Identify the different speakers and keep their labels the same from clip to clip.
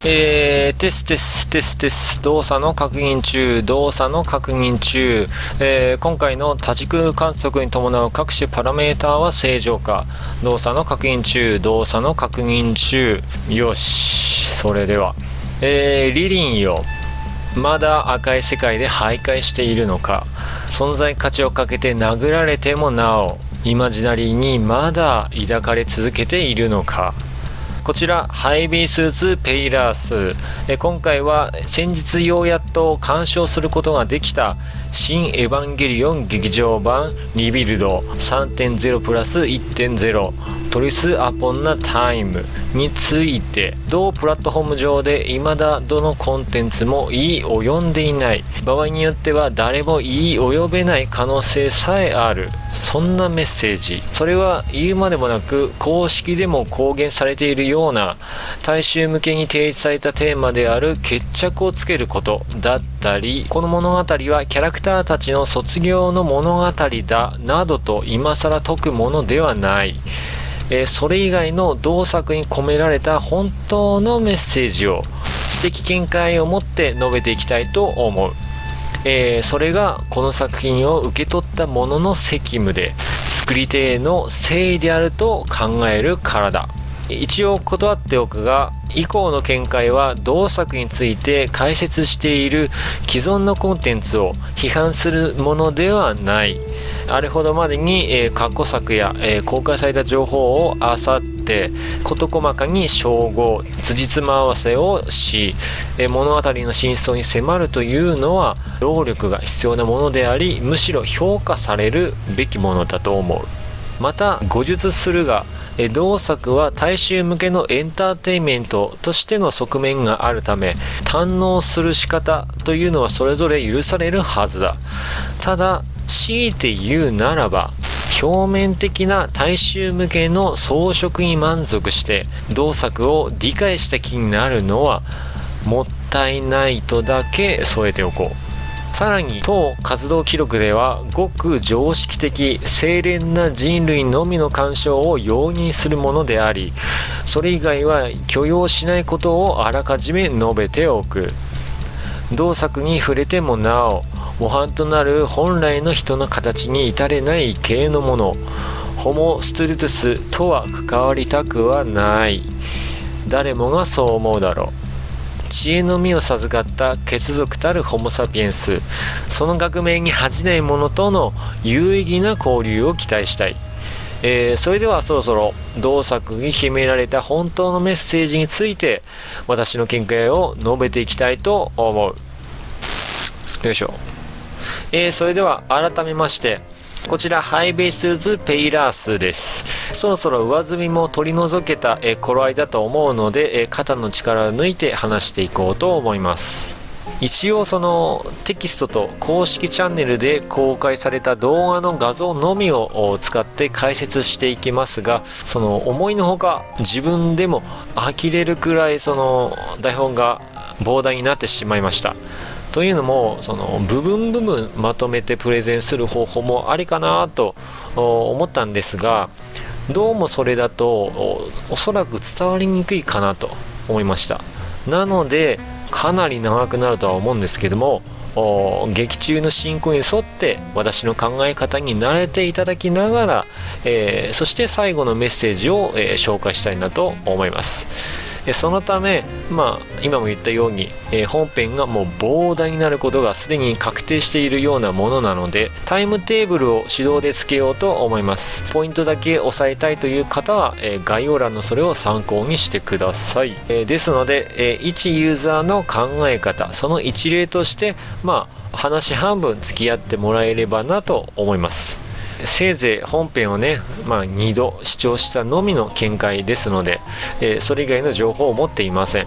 Speaker 1: テステステステス、動作の確認中、動作の確認中。今回の多軸観測に伴う各種パラメーターは正常か。動作の確認中、動作の確認中。よし、それでは。リリンよ。まだ赤い世界で徘徊しているのか。存在価値をかけて殴られてもなお、イマジナリーにまだ抱かれ続けているのか。こちらハイビースーツペイラース。今回は先日ようやっと鑑賞することができた新エヴァンゲリオン劇場版リビルド 3.0 プラス 1.0 トリスアポンナタイムについて、同プラットフォーム上で未だどのコンテンツも言い及んでいない、場合によっては誰も言い及べない可能性さえある、そんなメッセージ。それは言うまでもなく公式でも公言されているような大衆向けに提示されたテーマである決着をつけることだったり、この物語はキャラクターたちの卒業の物語だなどと今更解くものではない。それ以外の同作に込められた本当のメッセージを知的見解を持って述べていきたいと思う。それがこの作品を受け取った者の責務で、作り手への誠意であると考えるからだ。一応断っておくが、以降の見解は同作について解説している既存のコンテンツを批判するものではない。あれほどまでに過去作や公開された情報を漁って事細かに照合、辻褄合わせをし、物語の真相に迫るというのは労力が必要なものであり、むしろ評価されるべきものだと思う。また後述するが、同作は大衆向けのエンターテインメントとしての側面があるため、堪能する仕方というのはそれぞれ許されるはずだ。ただ強いて言うならば、表面的な大衆向けの装飾に満足して同作を理解した気になるのはもったいないとだけ添えておこう。さらに当活動記録では、ごく常識的清廉な人類のみの干渉を容認するものであり、それ以外は許容しないことをあらかじめ述べておく。同作に触れてもなお模範となる本来の人の形に至れない系のもの、ホモ・ストゥルトゥスとは関わりたくはない。誰もがそう思うだろう。知恵の実を授かった血族たるホモ・サピエンス、その学名に恥じない者との有意義な交流を期待したい。それではそろそろ同作に秘められた本当のメッセージについて私の見解を述べていきたいと思う。よいしょ。それでは改めまして、こちらハイベースズペイラースです。そろそろ上積みも取り除けた頃合いだと思うので、肩の力を抜いて話していこうと思います。一応そのテキストと公式チャンネルで公開された動画の画像のみを使って解説していきますが、その思いのほか自分でも呆れるくらいその台本が膨大になってしまいました。というのも、その部分まとめてプレゼンする方法もありかなと思ったんですが、どうもそれだとおそらく伝わりにくいかなと思いました。なのでかなり長くなるとは思うんですけども、劇中の進行に沿って私の考え方に慣れていただきながら、そして最後のメッセージを、紹介したいなと思います。そのため、今も言ったように、本編がもう膨大になることがすでに確定しているようなものなので、タイムテーブルを手動でつけようと思います。ポイントだけ押さえたいという方は、概要欄のそれを参考にしてください。ですので、一ユーザーの考え方、その一例として話半分付き合ってもらえればなと思います。せいぜい本編をね、2度視聴したのみの見解ですので、それ以外の情報を持っていません。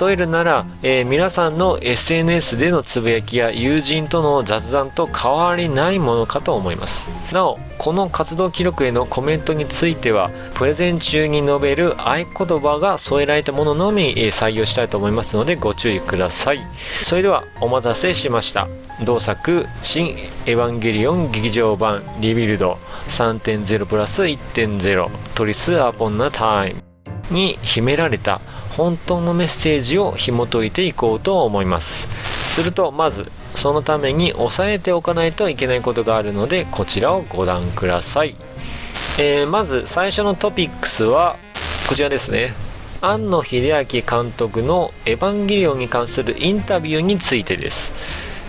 Speaker 1: 例えるなら、皆さんの SNS でのつぶやきや友人との雑談と変わりないものかと思います。なお、この活動記録へのコメントについては、プレゼン中に述べる合言葉が添えられたもののみ採用したいと思いますのでご注意ください。それではお待たせしました。同作新エヴァンゲリオン劇場版リビルド 3.0 プラス 1.0 トリスアポンナタイムに秘められた本当のメッセージを紐解いていこうと思います。するとまずそのために押さえておかないといけないことがあるので、こちらをご覧ください。まず最初のトピックスはこちらですね。庵野秀明監督のエヴァンゲリオンに関するインタビューについてです。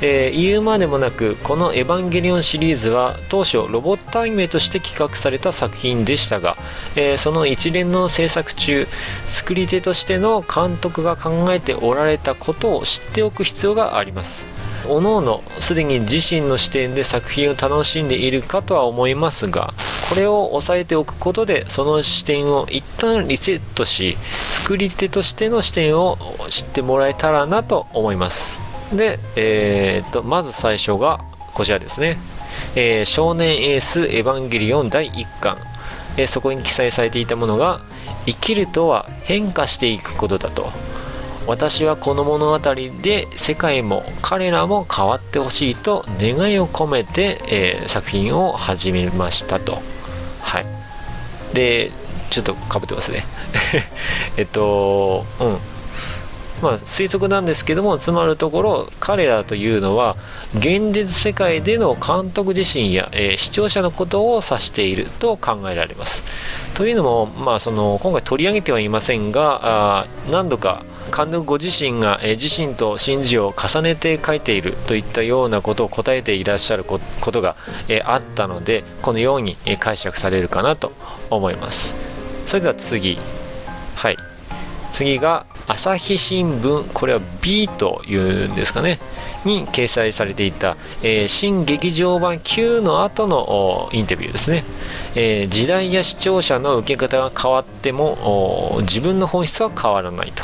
Speaker 1: 言うまでもなく、このエヴァンゲリオンシリーズは当初ロボットアニメとして企画された作品でしたが、その一連の制作中、作り手としての監督が考えておられたことを知っておく必要があります。おのおのすでに自身の視点で作品を楽しんでいるかとは思いますが、これを押さえておくことでその視点を一旦リセットし、作り手としての視点を知ってもらえたらなと思います。で、まず最初がこちらですね。少年エースエヴァンゲリオン第1巻、そこに記載されていたものが、生きるとは変化していくことだと。私はこの物語で世界も彼らも変わってほしいと願いを込めて、作品を始めましたと。はい。で、ちょっとかぶってますね。推測なんですけども、つまるところ彼らというのは現実世界での監督自身や、視聴者のことを指していると考えられます。というのも、今回取り上げてはいませんが、何度か監督ご自身が、自身と信じを重ねて書いているといったようなことを答えていらっしゃることが、あったので、このように、解釈されるかなと思います。それでは次、はい、次が朝日新聞、これは B というんですかね、に掲載されていた、新劇場版9の後のインタビューですね。時代や視聴者の受け方が変わっても自分の本質は変わらないと。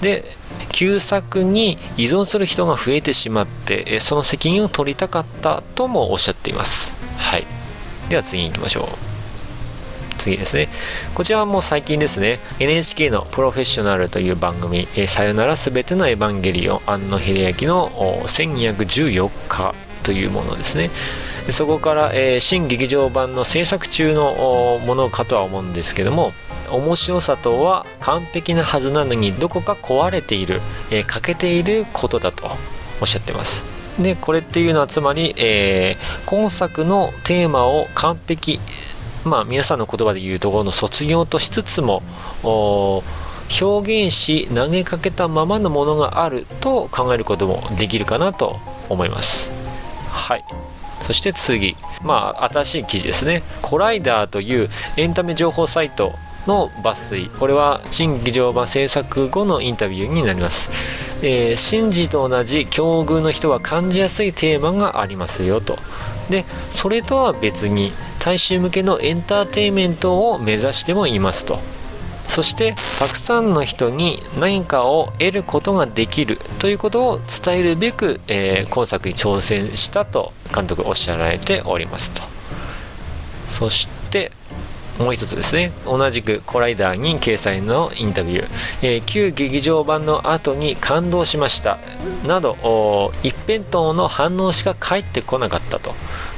Speaker 1: で、旧作に依存する人が増えてしまって、その責任を取りたかったともおっしゃっています。はい。では次に行きましょう。次ですね。こちらはもう最近ですね。NHK のプロフェッショナルという番組、さよならすべてのエヴァンゲリオン、庵野秀明の1214日というものですね。そこから、新劇場版の制作中のものかとは思うんですけども、面白さとは完璧なはずなのにどこか壊れている、欠けていることだとおっしゃってます。で、これっていうのはつまり、今作のテーマを完璧、皆さんの言葉で言うところの卒業としつつも表現し投げかけたままのものがあると考えることもできるかなと思います。はい。そして次、新しい記事ですね。コライダーというエンタメ情報サイトの抜粋、これは新劇場版制作後のインタビューになります。神事と同じ境遇の人は感じやすいテーマがありますよと。で、それとは別に大衆向けのエンターテインメントを目指してもいますと。そしてたくさんの人に何かを得ることができるということを伝えるべく、今作に挑戦したと監督おっしゃられておりますと。そしてもう一つですね、同じくコライダーに掲載のインタビュー、旧劇場版の後に感動しましたなど一辺倒の反応しか返ってこなかったと。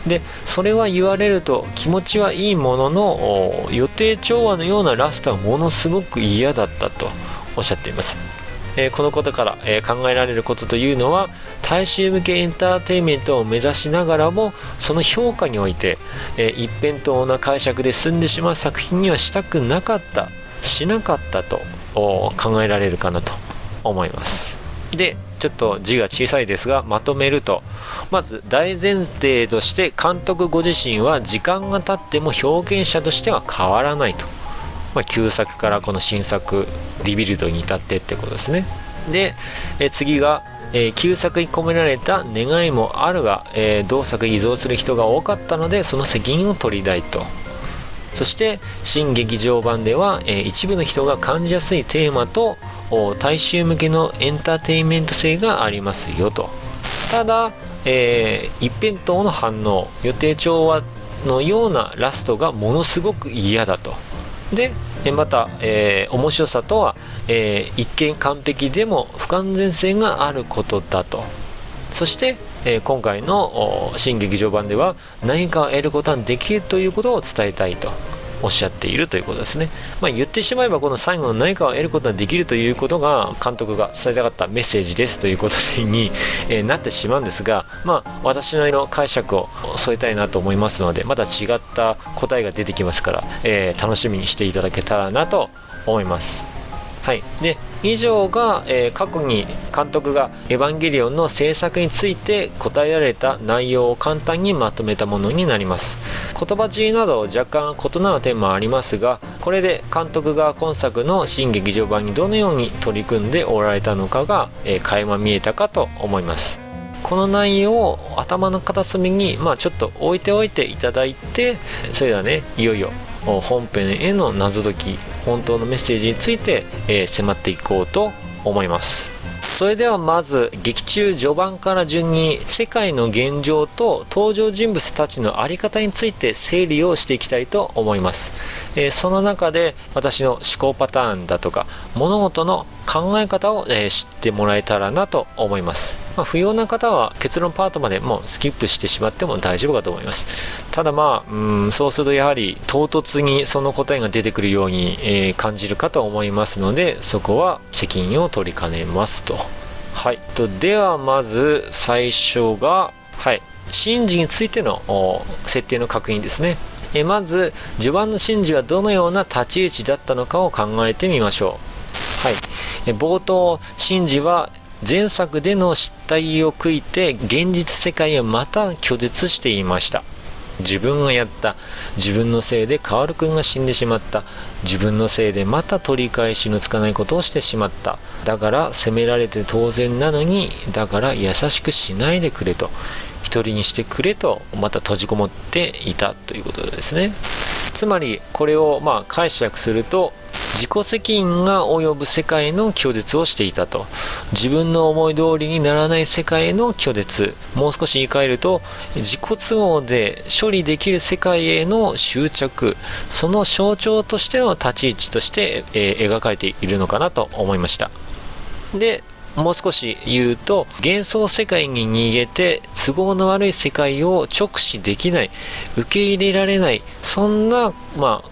Speaker 1: で、それは言われると気持ちはいいものの予定調和のようなラストはものすごく嫌だったとおっしゃっています。このことから、考えられることというのは、大衆向けエンターテインメントを目指しながらもその評価において、一辺倒な解釈で済んでしまう作品にはしたくなかった、しなかったと考えられるかなと思います。で、ちょっと字が小さいですがまとめると、まず大前提として監督ご自身は時間が経っても表現者としては変わらないと。旧作からこの新作リビルドに至ってってことですね。で、次が、旧作に込められた願いもあるが、同作に依存する人が多かったのでその責任を取りたいと。そして新劇場版では、一部の人が感じやすいテーマと大衆向けのエンターテインメント性がありますよと。ただ、一辺倒の反応、予定調和のようなラストがものすごく嫌だと。で、また、面白さとは、一見完璧でも不完全性があることだと。そして、今回の新劇場版では何かを得ることができるということを伝えたいと。おっしゃっているということですね。言ってしまえばこの最後の何かを得ることができるということが監督が伝えたかったメッセージですということに、なってしまうんですが、私なりの解釈を添えたいなと思いますので、また違った答えが出てきますから、楽しみにしていただけたらなと思います。はい、で以上が、過去に監督がエヴァンゲリオンの制作について答えられた内容を簡単にまとめたものになります。言葉尻など若干異なる点もありますが、これで監督が今作の新劇場版にどのように取り組んでおられたのかが、垣間見えたかと思います。この内容を頭の片隅に、ちょっと置いておいていただいて、それではね、いよいよ本編への謎解き、本当のメッセージについて、迫っていこうと思います。それではまず劇中序盤から順に世界の現状と登場人物たちの在り方について整理をしていきたいと思います。その中で私の思考パターンだとか物事の考え方を、知ってもらえたらなと思います。不要な方は結論パートまでもうスキップしてしまっても大丈夫かと思います。ただそうするとやはり唐突にその答えが出てくるように、感じるかと思いますので、そこは責任を取りかねますと。はい、ではまず最初が、シンジについての設定の確認ですね。まず序盤のシンジはどのような立ち位置だったのかを考えてみましょう。冒頭シンジは前作での失態を悔いて現実世界をまた拒絶していました。自分がやった、自分のせいでカール君が死んでしまった、自分のせいでまた取り返しのつかないことをしてしまった、だから責められて当然なのに、だから優しくしないでくれと、一人にしてくれと、また閉じこもっていたということですね。つまりこれを解釈すると、自己責任が及ぶ世界の拒絶をしていたと。自分の思い通りにならない世界への拒絶、もう少し言い換えると自己都合で処理できる世界への執着、その象徴としての立ち位置として、描かれているのかなと思いました。でもう少し言うと、幻想世界に逃げて都合の悪い世界を直視できない、受け入れられない、そんな、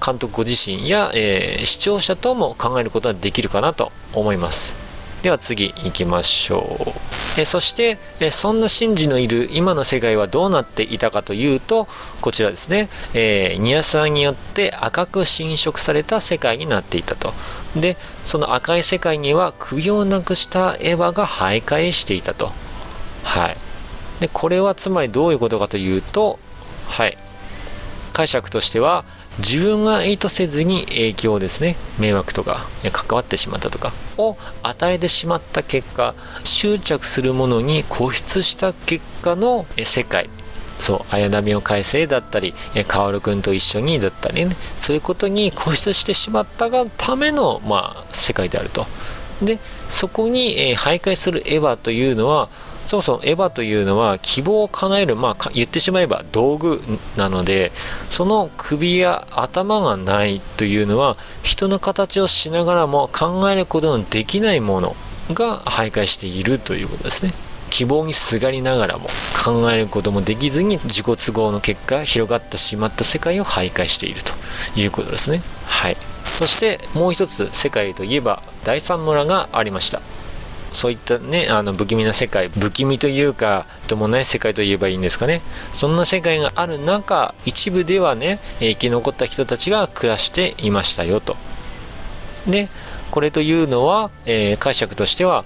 Speaker 1: 監督ご自身や、視聴者とも考えることができるかなと思います。では次行きましょう。そして、そんなシンジのいる今の世界はどうなっていたかというと、こちらですね、ニアサーによって赤く侵食された世界になっていたと。でその赤い世界には首をなくしたエヴァが徘徊していたと。でこれはつまりどういうことかというと、解釈としては、自分が意図せずに影響ですね、迷惑とか関わってしまったとかを与えてしまった結果、執着するものに固執した結果の世界、綾波を返せだったり、薫君と一緒にだったりね、そういうことに固執してしまったがための、世界であると。でそこに、徘徊するエヴァというのは、そもそもエヴァというのは希望を叶える、言ってしまえば道具なので、その首や頭がないというのは、人の形をしながらも考えることのできないものが徘徊しているということですね。希望にすがりながらも考えることもできずに、自己都合の結果広がってしまった世界を徘徊しているということですね。そしてもう一つ、世界といえば第三村がありました。そういったね、不気味な世界、不気味というかともない世界と言えばいいんですかね。そんな世界がある中、一部ではね、生き残った人たちが暮らしていましたよと。でこれというのは、解釈としては、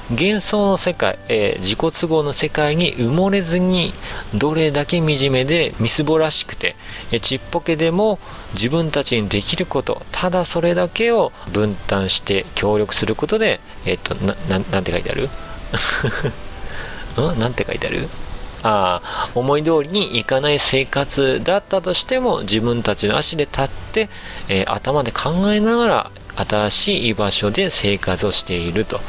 Speaker 1: 幻想の世界、自己都合の世界に埋もれずに、どれだけ惨めでみすぼらしくて、ちっぽけでも自分たちにできること、ただそれだけを分担して協力することで、なんて書いてあるなんて書いてある思い通りにいかない生活だったとしても、自分たちの足で立って、頭で考えながら新しい居場所で生活をしていると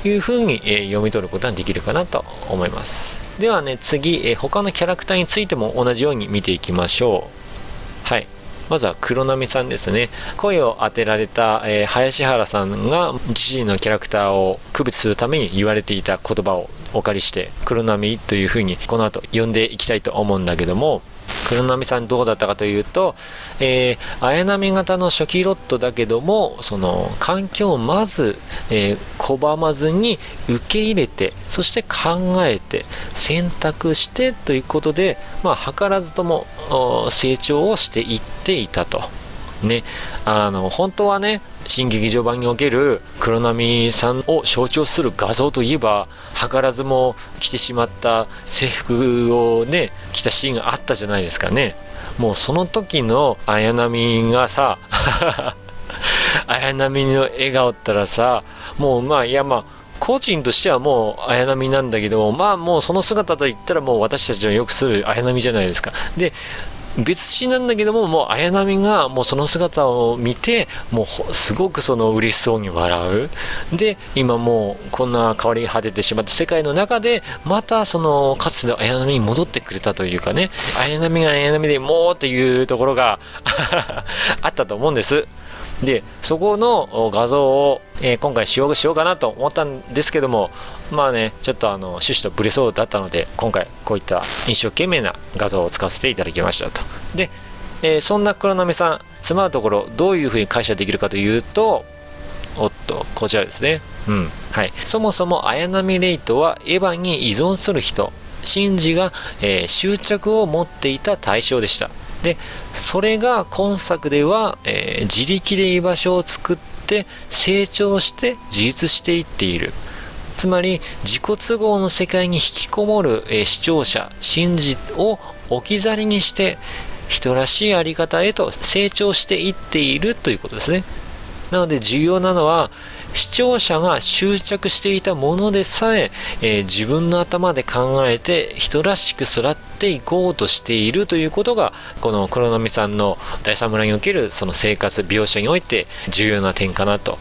Speaker 1: いうふうに、読み取ることができるかなと思います。ではね、次、他のキャラクターについても同じように見ていきましょう。まずは黒波さんですね。声を当てられた、林原さんが自身のキャラクターを区別するために言われていた言葉をお借りして、黒波というふうにこの後呼んでいきたいと思うんだけども、黒波さんどうだったかというと、綾波型の初期ロットだけども、その環境をまず、拒まずに受け入れて、そして考えて選択してということで、図らずとも成長をしていっていたと。ね、本当はね、新劇場版における黒波さんを象徴する画像といえば、図らずも着てしまった制服をね、着たシーンがあったじゃないですかね。もうその時の綾波がさ綾波の笑顔ったらさ、もう個人としてはもう綾波なんだけど、もうその姿といったらもう私たちのよくする綾波じゃないですか。で、別シーンなんだけども、もう綾波がもうその姿を見て、もうすごくその嬉しそうに笑う。で、今もうこんな変わり果ててしまった世界の中で、またそのかつての綾波に戻ってくれたというかね、綾波が綾波でもうっていうところがあったと思うんです。で、そこの画像を、今回使用しようかなと思ったんですけども、ちょっと趣旨とブレそうだったので、今回こういった一生懸命な画像を使わせていただきましたと。で、そんな黒波さん、つまるところどういうふうに解釈できるかというと、こちらですね。はい。そもそも綾波レイとはエヴァに依存する人、シンジが、執着を持っていた対象でした。で、それが今作では、自力で居場所を作って成長して自立していっている。つまり自己都合の世界に引きこもる、視聴者、シンジを置き去りにして人らしいあり方へと成長していっているということですね。なので重要なのは、視聴者が執着していたものでさえ自分の頭で考えて人らしく育っていこうとしているということが、この黒波さんの第三村におけるその生活描写において重要な点かなと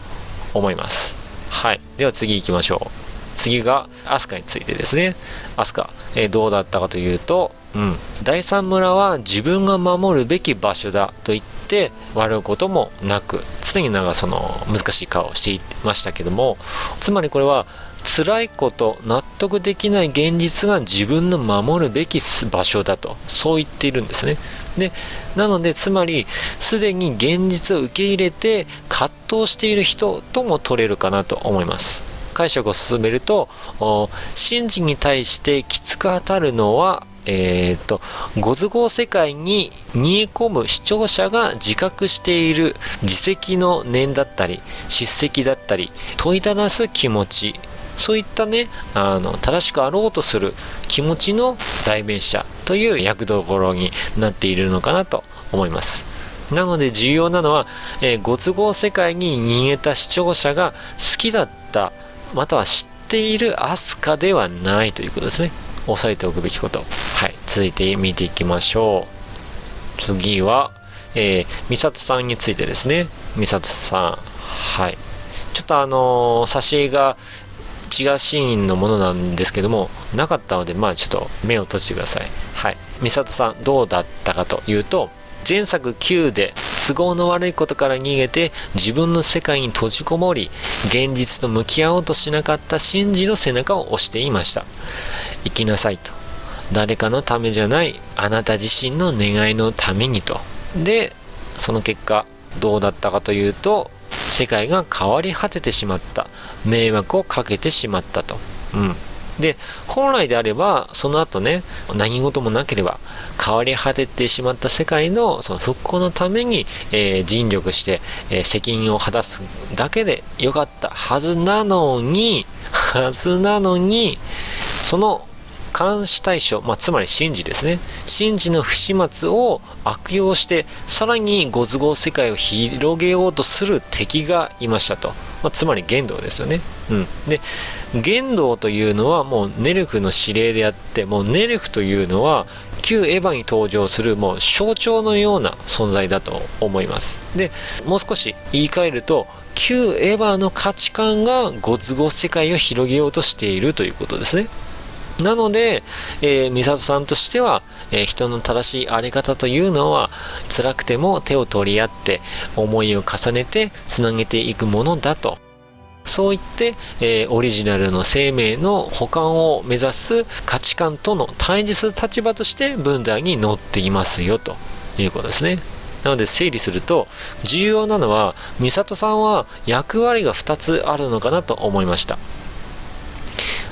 Speaker 1: 思います。はい。では次行きましょう。次がアスカについてですね。アスカ、どうだったかというと、第三村は自分が守るべき場所だと言って笑うこともなく、常にその難しい顔をしていましたけども、つまりこれは辛いこと、納得できない現実が自分の守るべき場所だと、そう言っているんですね。で、なのでつまりすでに現実を受け入れて葛藤している人とも取れるかなと思います。解釈を進めると、シンジに対してきつく当たるのはご都合世界に逃げ込む視聴者が自覚している自責の念だったり叱責だったり問いただす気持ち、そういったね、正しくあろうとする気持ちの代弁者という役どころになっているのかなと思います。なので重要なのは、ご都合世界に逃げた視聴者が好きだったまたは知っているアスカではないということですね。押さえておくべきこと。はい。続いて見ていきましょう。次は、ミサトさんについてですね。ミサトさん。はい。ちょっと挿絵が違うシーンのものなんですけども、なかったので、ちょっと目を閉じてください。はい。ミサトさん、どうだったかというと、前作9で都合の悪いことから逃げて自分の世界に閉じこもり、現実と向き合おうとしなかったシンジの背中を押していました。生きなさいと。誰かのためじゃないあなた自身の願いのためにと。で、その結果どうだったかというと、世界が変わり果ててしまった。迷惑をかけてしまったと。で、本来であればその後ね、何事もなければ変わり果ててしまった世界のその復興のために、尽力して、責任を果たすだけでよかったはずなのにその監視対象、つまりシンジですね。シンジの不始末を悪用してさらにご都合世界を広げようとする敵がいましたと。つまり玄道ですよね。で、玄道というのはもうネルフの指令であって、もうネルフというのは旧エヴァに登場するもう象徴のような存在だと思います。で、もう少し言い換えると、旧エヴァの価値観がご都合世界を広げようとしているということですね。なので、ミサトさんとしては、人の正しいあり方というのは辛くても手を取り合って思いを重ねてつなげていくものだと。そう言って、オリジナルの生命の補完を目指す価値観との対峙する立場として文体に載っていますよということですね。なので整理すると、重要なのは美里さんは役割が2つあるのかなと思いました。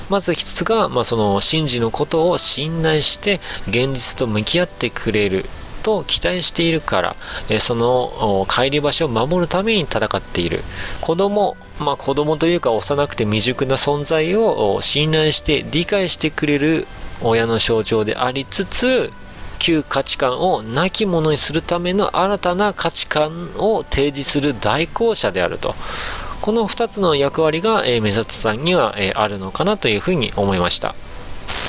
Speaker 1: まず一つが、その神事のことを信頼して現実と向き合ってくれると期待しているから、その帰り場所を守るために戦っている。子供というか幼くて未熟な存在を信頼して理解してくれる親の象徴でありつつ、旧価値観を亡き者にするための新たな価値観を提示する代行者であると。この2つの役割が美里さんにはあるのかなというふうに思いました。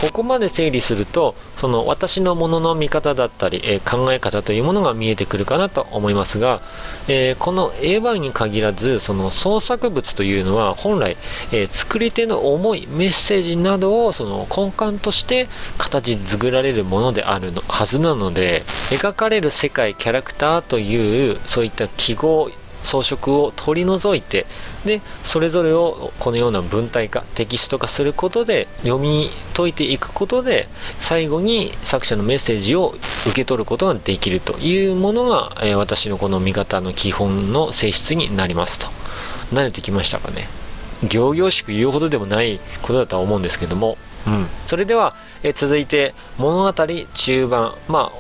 Speaker 1: ここまで整理すると、その私のものの見方だったり、考え方というものが見えてくるかなと思いますが、この A 版に限らず、その創作物というのは本来、作り手の思い、メッセージなどをその根幹として形作られるものであるはずなので、描かれる世界、キャラクターというそういった記号、装飾を取り除いて、でそれぞれをこのような文体化、テキスト化することで読み解いていくことで、最後に作者のメッセージを受け取ることができるというものが、私のこの見方の基本の性質になりますと。慣れてきましたかね。仰々しく言うほどでもないことだとは思うんですけども、それでは、続いて物語中盤、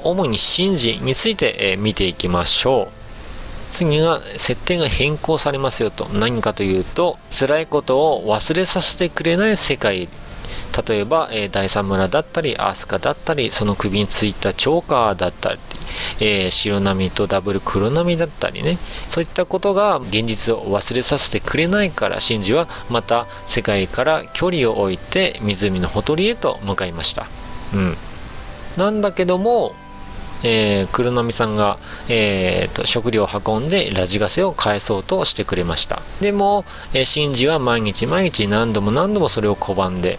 Speaker 1: 主に神事について、見ていきましょう。次が設定が変更されますよと。何かというと、辛いことを忘れさせてくれない世界。例えば、第三村だったりアスカだったり、その首についたチョーカーだったり、白波とダブル黒波だったりね、そういったことが現実を忘れさせてくれないから、シンジはまた世界から距離を置いて湖のほとりへと向かいました。なんだけども、黒波さんが、食料を運んでラジガセを返そうとしてくれました。でも、シンジは毎日何度もそれを拒んで、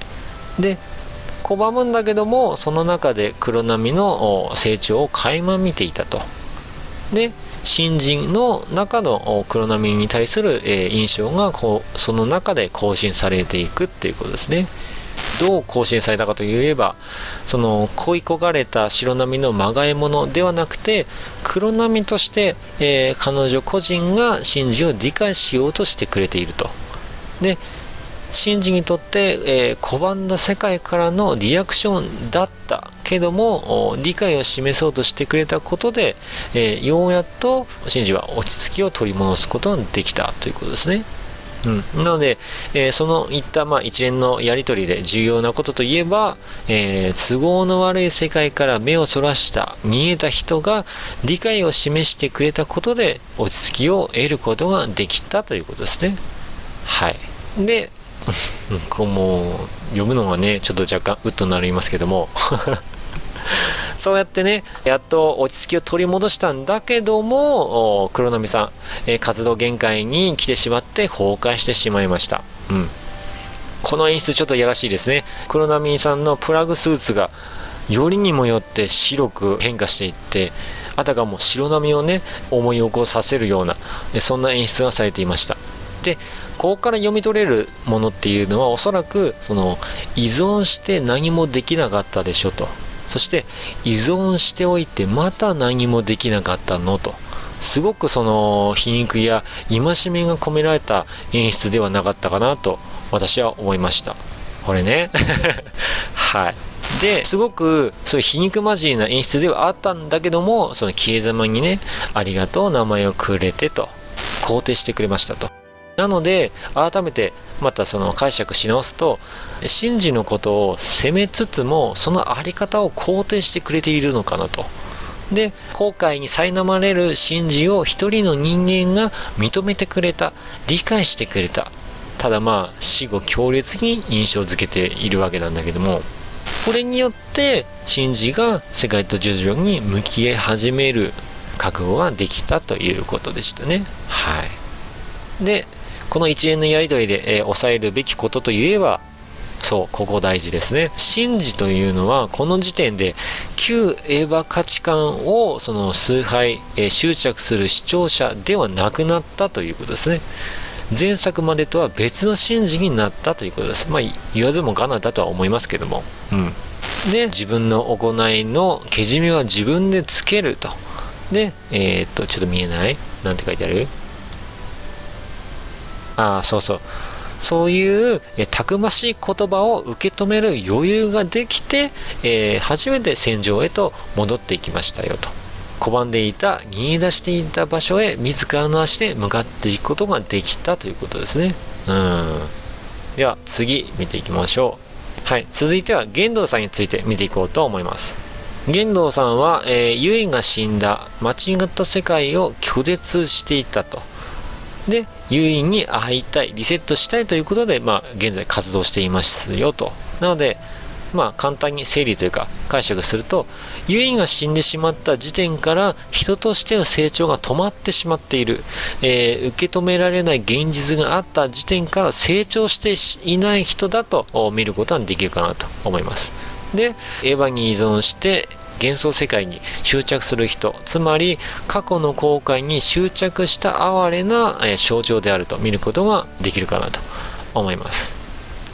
Speaker 1: 拒むんだけども、その中で黒波の成長を垣間見ていたと。で、新人の中の黒波に対する印象がその中で更新されていくっていうことですね。どう更新されたかといえば、その恋焦がれた白波のまがいものではなくて、黒波として、彼女個人がシンジを理解しようとしてくれていると。で、シンジにとって、拒んだ世界からのリアクションだったけども、理解を示そうとしてくれたことで、ようやっとシンジは落ち着きを取り戻すことができたということですね。なので、そのいった一連のやり取りで重要なことといえば、都合の悪い世界から目をそらした逃げた人が理解を示してくれたことで落ち着きを得ることができたということですね。はい。で、もう読むのがねちょっと若干うっとなりますけどもそうやってね、やっと落ち着きを取り戻したんだけども、黒波さん、活動限界に来てしまって崩壊してしまいました。この演出ちょっとやらしいですね。黒波さんのプラグスーツがよりにもよって白く変化していって、あたかも白波をね思い起こさせるような、そんな演出がされていました。で、ここから読み取れるものっていうのは、おそらくその依存して何もできなかったでしょと。そして依存しておいてまた何もできなかったのと、すごくその皮肉や戒めが込められた演出ではなかったかなと私は思いました。これねはい。ですごくそういう皮肉交じりな演出ではあったんだけども、その消え様にね、ありがとう名前をくれてと肯定してくれましたと。なので改めてまたその解釈し直すと、シンジのことを責めつつもそのあり方を肯定してくれているのかなと。で、後悔に苛まれるシンジを一人の人間が認めてくれた、理解してくれた。ただ死後強烈に印象づけているわけなんだけども、これによってシンジが世界と徐々に向き合い始める覚悟ができたということでしたね。はい。で、この一連のやり取りで、抑えるべきことといえば、そう、ここ大事ですね。シンジというのはこの時点で旧エヴァ価値観をその崇拝、執着する視聴者ではなくなったということですね。前作までとは別の神事になったということです。言わずもがなだとは思いますけども。で、自分の行いのけじめは自分でつけると。で、ちょっと見えない？なんて書いてある？そういうたくましい言葉を受け止める余裕ができて、初めて戦場へと戻っていきましたよと。拒んでいた、逃げ出していた場所へ自らの足で向かっていくことができたということですね。では次見ていきましょう。はい、続いては玄道さんについて見ていこうと思います。玄道さんは、ユイが死んだ間違った世界を拒絶していたと。で、ユイに会いたい、リセットしたいということで、現在活動していますよと。なので、簡単に整理というか解釈すると、ユイが死んでしまった時点から人としての成長が止まってしまっている、受け止められない現実があった時点から成長していない人だと見ることができるかなと思います。で、エヴァに依存して幻想世界に執着する人、つまり過去の後悔に執着した哀れな象徴であると見ることができるかなと思います。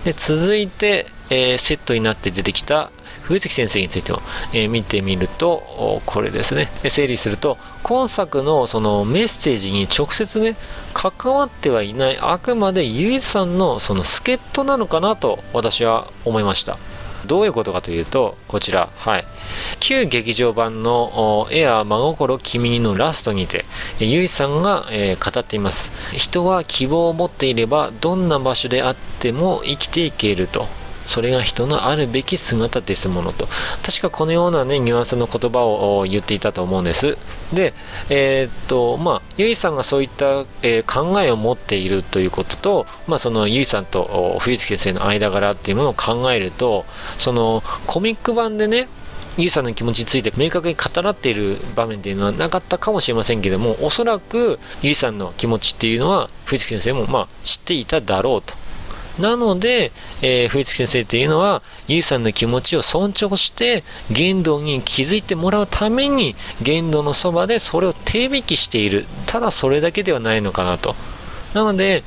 Speaker 1: で、続いて、セットになって出てきた冬月先生についても、見てみると、これですね。整理すると、今作のそのメッセージに直接ね、関わってはいない、あくまでゆいさんのその助っ人なのかなと私は思いました。どういうことかというと、こちら、旧劇場版のエア真心君にのラストにて、ゆいさんが、語っています。人は希望を持っていれば、どんな場所であっても生きていけると。それが人のあるべき姿ですものと。確かこのようなね、ニュアンスの言葉を言っていたと思うんです。で、ゆいさんがそういった、考えを持っているということと、そのゆいさんと冬月先生の間柄っていうものを考えると、そのコミック版でね、ゆいさんの気持ちについて明確に語らっている場面っていうのはなかったかもしれませんけども、おそらくゆいさんの気持ちっていうのは冬月先生も知っていただろうと。なので、冬月先生っていうのはゆいさんの気持ちを尊重して言動に気づいてもらうために言動のそばでそれを手引きしている。ただそれだけではないのかなと。なので、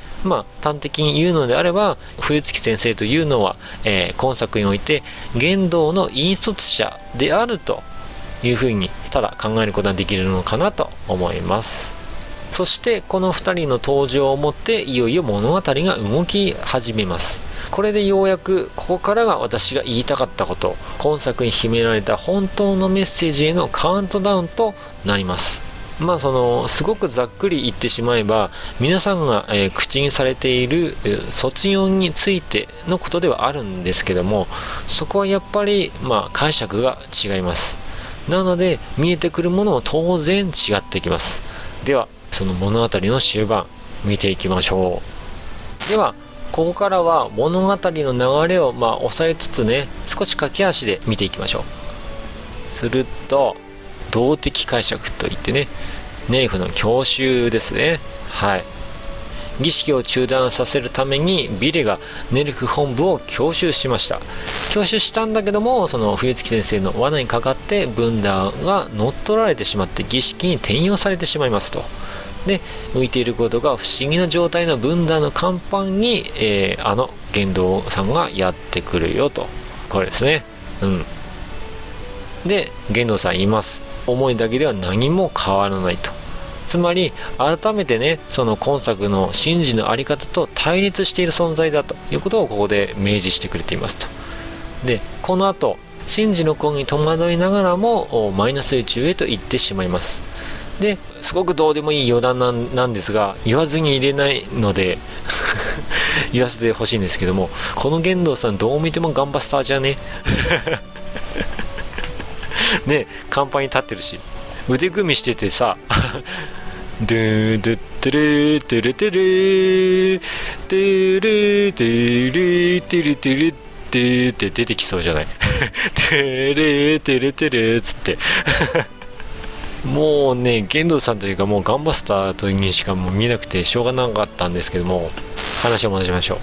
Speaker 1: 端的に言うのであれば、冬月先生というのは、今作において言動の引率者であるというふうにただ考えることができるのかなと思います。そしてこの2人の登場をもっていよいよ物語が動き始めます。これでようやくここからが私が言いたかったこと、今作に秘められた本当のメッセージへのカウントダウンとなります。すごくざっくり言ってしまえば、皆さんが、口にされている卒業についてのことではあるんですけども、そこはやっぱり解釈が違います。なので見えてくるものも当然違ってきます。ではその物語の終盤見ていきましょう。ではここからは物語の流れを抑えつつね、少し駆け足で見ていきましょう。すると動的解釈といってね、ネルフの強襲ですね。儀式を中断させるためにビレがネルフ本部を強襲しました。強襲したんだけども、その冬月先生の罠にかかってブンダーが乗っ取られてしまって儀式に転用されてしまいますと。で、浮いていることが不思議な状態のブンダーの甲板に、玄道さんがやってくるよと。これですね。で、玄道さん言います。思いだけでは何も変わらないと。つまり改めてね、その今作の神事の在り方と対立している存在だということをここで明示してくれていますと。で、この後神事の根に戸惑いながらもマイナス宇宙へと行ってしまいます。で、すごくどうでもいい余談なんですが、言わずに入れないので言わせてほしいんですけども、この玄道さんどう見てもガンバスターじゃねね、甲板に立ってるし腕組みしててさドゥドゥトゥルトゥルトゥルトゥルトゥルトゥルトゥルトゥって出てきそうじゃないトゥルトゥルトゥルつってもうね、玄道さんというかもうガンバスターというにしかもう見えなくてしょうがなかったんですけども、話を戻しましょう。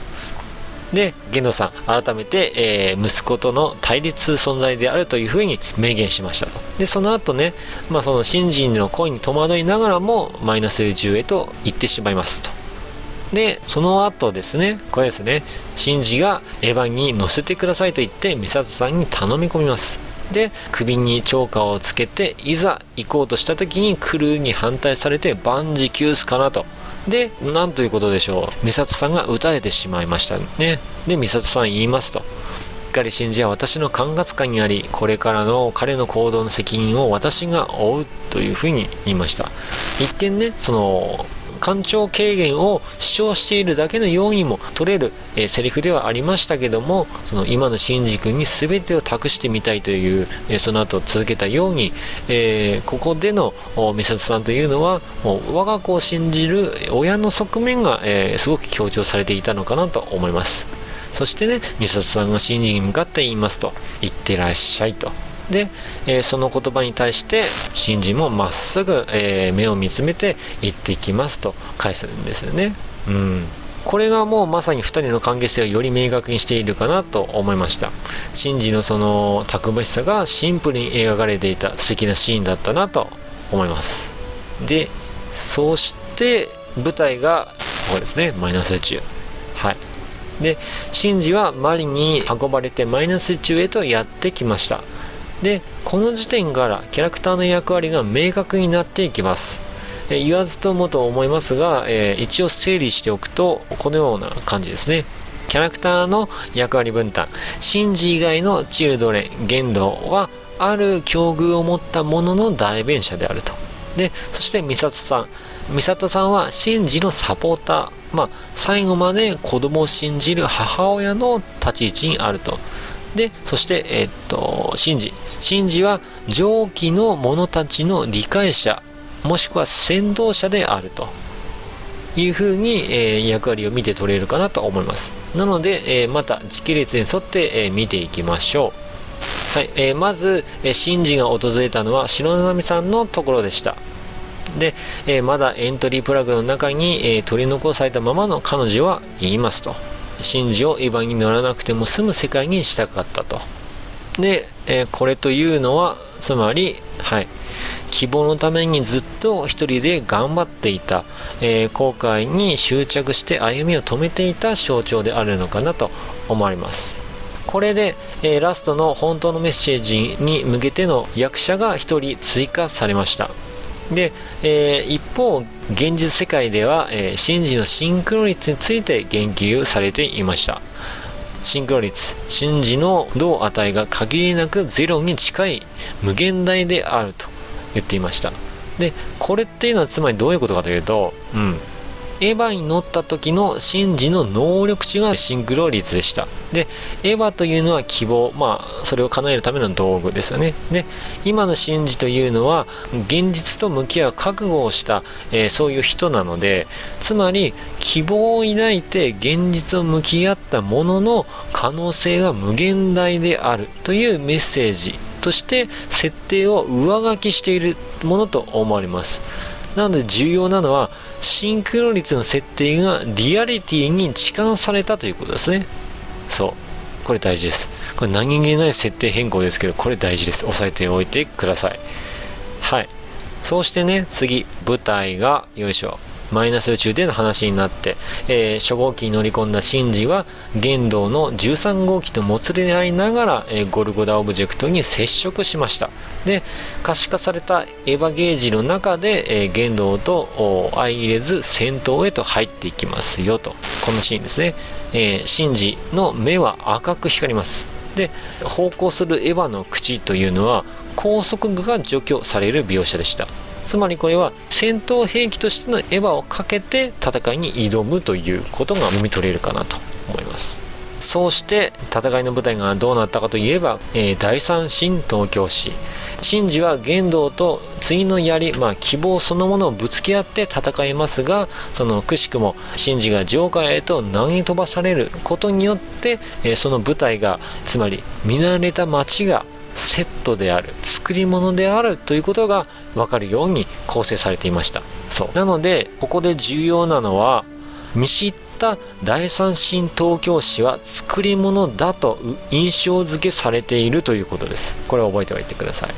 Speaker 1: で、玄道さん改めて、息子との対立存在であるというふうに明言しましたと。で、その後ね、その信心の恋に戸惑いながらもマイナス宇宙へと行ってしまいますと。でその後ですね、これですね、シンジがエヴァに乗せてくださいと言ってミサトさんに頼み込みます。で首にチョーカーをつけていざ行こうとした時にクルーに反対されて万事休すかなと。でなんということでしょう、ミサトさんが撃たれてしまいましたね。でミサトさん言いますと、しっかりシンジは私の管轄下にあり、これからの彼の行動の責任を私が負うというふうに言いました。一見ね、その官庁軽減を主張しているだけのようにも取れる、セリフではありましたけども、その今のシンジ君に全てを託してみたいという、その後続けたように、ここでのミサトさんというのはもう我が子を信じる親の側面が、すごく強調されていたのかなと思います。そしてね、ミサトさんがシンジに向かって言いますと、行ってらっしゃいと。で、その言葉に対してシンジもまっすぐ、目を見つめて行ってきますと返すんですよね。これがもうまさに2人の関係性をより明確にしているかなと思いました。シンジのそのたくましさがシンプルに描かれていた素敵なシーンだったなと思います。でそうして舞台がここですね、マイナス宇宙。でシンジはマリに運ばれてマイナス宇宙へとやってきました。でこの時点からキャラクターの役割が明確になっていきます。言わずともと思いますが、一応整理しておくとこのような感じですね。キャラクターの役割分担、シンジ以外のチルドレン、ゲンドーはある境遇を持ったものの代弁者であると。でそしてミサトさんはシンジのサポーター、最後まで子供を信じる母親の立ち位置にあると。でそして、シンジは上記の者たちの理解者もしくは先導者であるというふうに、役割を見て取れるかなと思います。なので、また時系列に沿って、見ていきましょう。まず、シンジが訪れたのは白波さんのところでした。で、まだエントリープラグの中に、取り残されたままの彼女は言いますと、シンジをエヴァに乗らなくても済む世界にしたかったと。で、これというのはつまり、希望のためにずっと一人で頑張っていた、後悔に執着して歩みを止めていた象徴であるのかなと思われます。これで、ラストの本当のメッセージに向けての役者が一人追加されました。で、一方現実世界では、シンジのシンクロ率について言及されていました。シンクロ率、シンジの同値が限りなくゼロに近い無限大であると言っていました。でこれっていうのはつまりどういうことかというと、エヴァに乗った時のシンジの能力値がシンクロ率でした。でエヴァというのは希望、それを叶えるための道具ですよね。で今のシンジというのは現実と向き合う覚悟をした、そういう人なので、つまり希望を抱いて現実を向き合ったものの可能性が無限大であるというメッセージとして設定を上書きしているものと思われます。なので重要なのはシンクロ率の設定がリアリティに置換されたということですね。これ大事です。これ何気ない設定変更ですけど、これ大事です。押さえておいてください。そうしてね、次舞台がマイナス宇宙での話になって、初号機に乗り込んだシンジは玄道の13号機ともつれ合いながら、ゴルゴダオブジェクトに接触しました。で可視化されたエヴァゲージの中で、玄道と相入れず戦闘へと入っていきますよと。このシーンですね。シンジの目は赤く光ります。で方向するエヴァの口というのは高速具が除去される描写でした。つまりこれは戦闘兵器としてのエヴァをかけて戦いに挑むということが読み取れるかなと思います。そうして戦いの舞台がどうなったかといえば、第三新東京市。シンジは玄道と次の槍、希望そのものをぶつけ合って戦いますが、そのくしくもシンジがジョーカーへと投げ飛ばされることによって、その舞台が、つまり見慣れた街がセットである、作り物であるということが分かるように構成されていました。なのでここで重要なのは、見知った第三新東京市は作り物だと印象付けされているということです。これを覚えておいてください。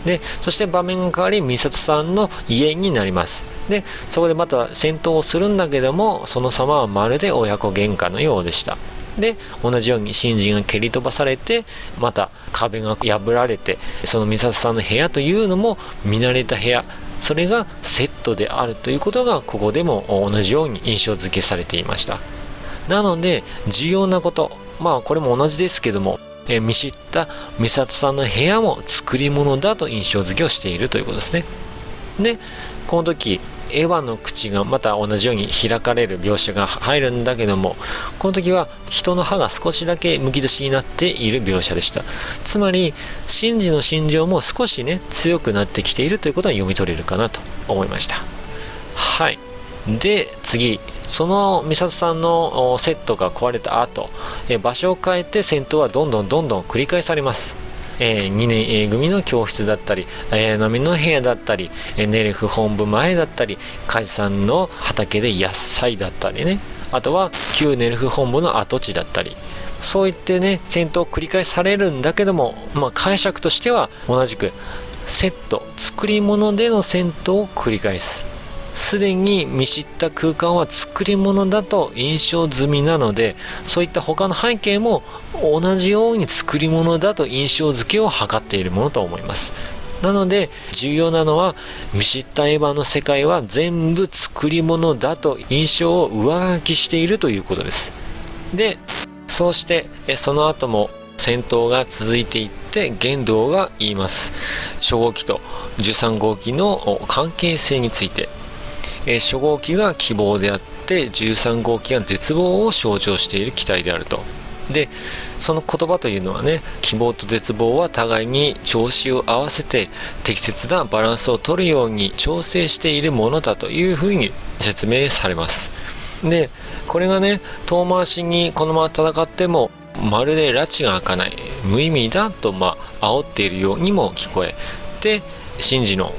Speaker 1: でそして場面が変わり、ミサトさんの家になります。でそこでまた戦闘をするんだけども、その様はまるで親子喧嘩のようでした。で同じようにシンジが蹴り飛ばされて、また壁が破られて、そのミサトさんの部屋というのも見慣れた部屋、それがセットであるということがここでも同じように印象付けされていました。なので重要なこと、これも同じですけども、見知ったミサトさんの部屋も作り物だと印象付けをしているということですね。でこの時エヴァの口がまた同じように開かれる描写が入るんだけども、この時は人の歯が少しだけむき出しになっている描写でした。つまりシンジの心情も少しね強くなってきているということが読み取れるかなと思いました。はい。で次、そのミサトさんのセットが壊れた後、場所を変えて戦闘はどんどん繰り返されます。2年 A 組の教室だったり、波の部屋だったり、ネレフ本部前だったり、海さんの畑で野菜だったりね、あとは旧ネレフ本部の跡地だったり、そういってね戦闘を繰り返されるんだけども、解釈としては同じくセット作り物での戦闘を繰り返す。すでに見知った空間は作り物だと印象済みなので、そういった他の背景も同じように作り物だと印象付けを図っているものと思います。なので重要なのは、見知ったエヴァの世界は全部作り物だと印象を上書きしているということです。でそうしてその後も戦闘が続いていって、玄道が言います。初号機と13号機の関係性について、初号機が希望であって13号機が絶望を象徴している機体であると。でその言葉というのはね、希望と絶望は互いに調子を合わせて適切なバランスを取るように調整しているものだというふうに説明されます。でこれがね、遠回しにこのまま戦ってもまるで拉致が開かない、無意味だと煽っているようにも聞こえて、シンジの、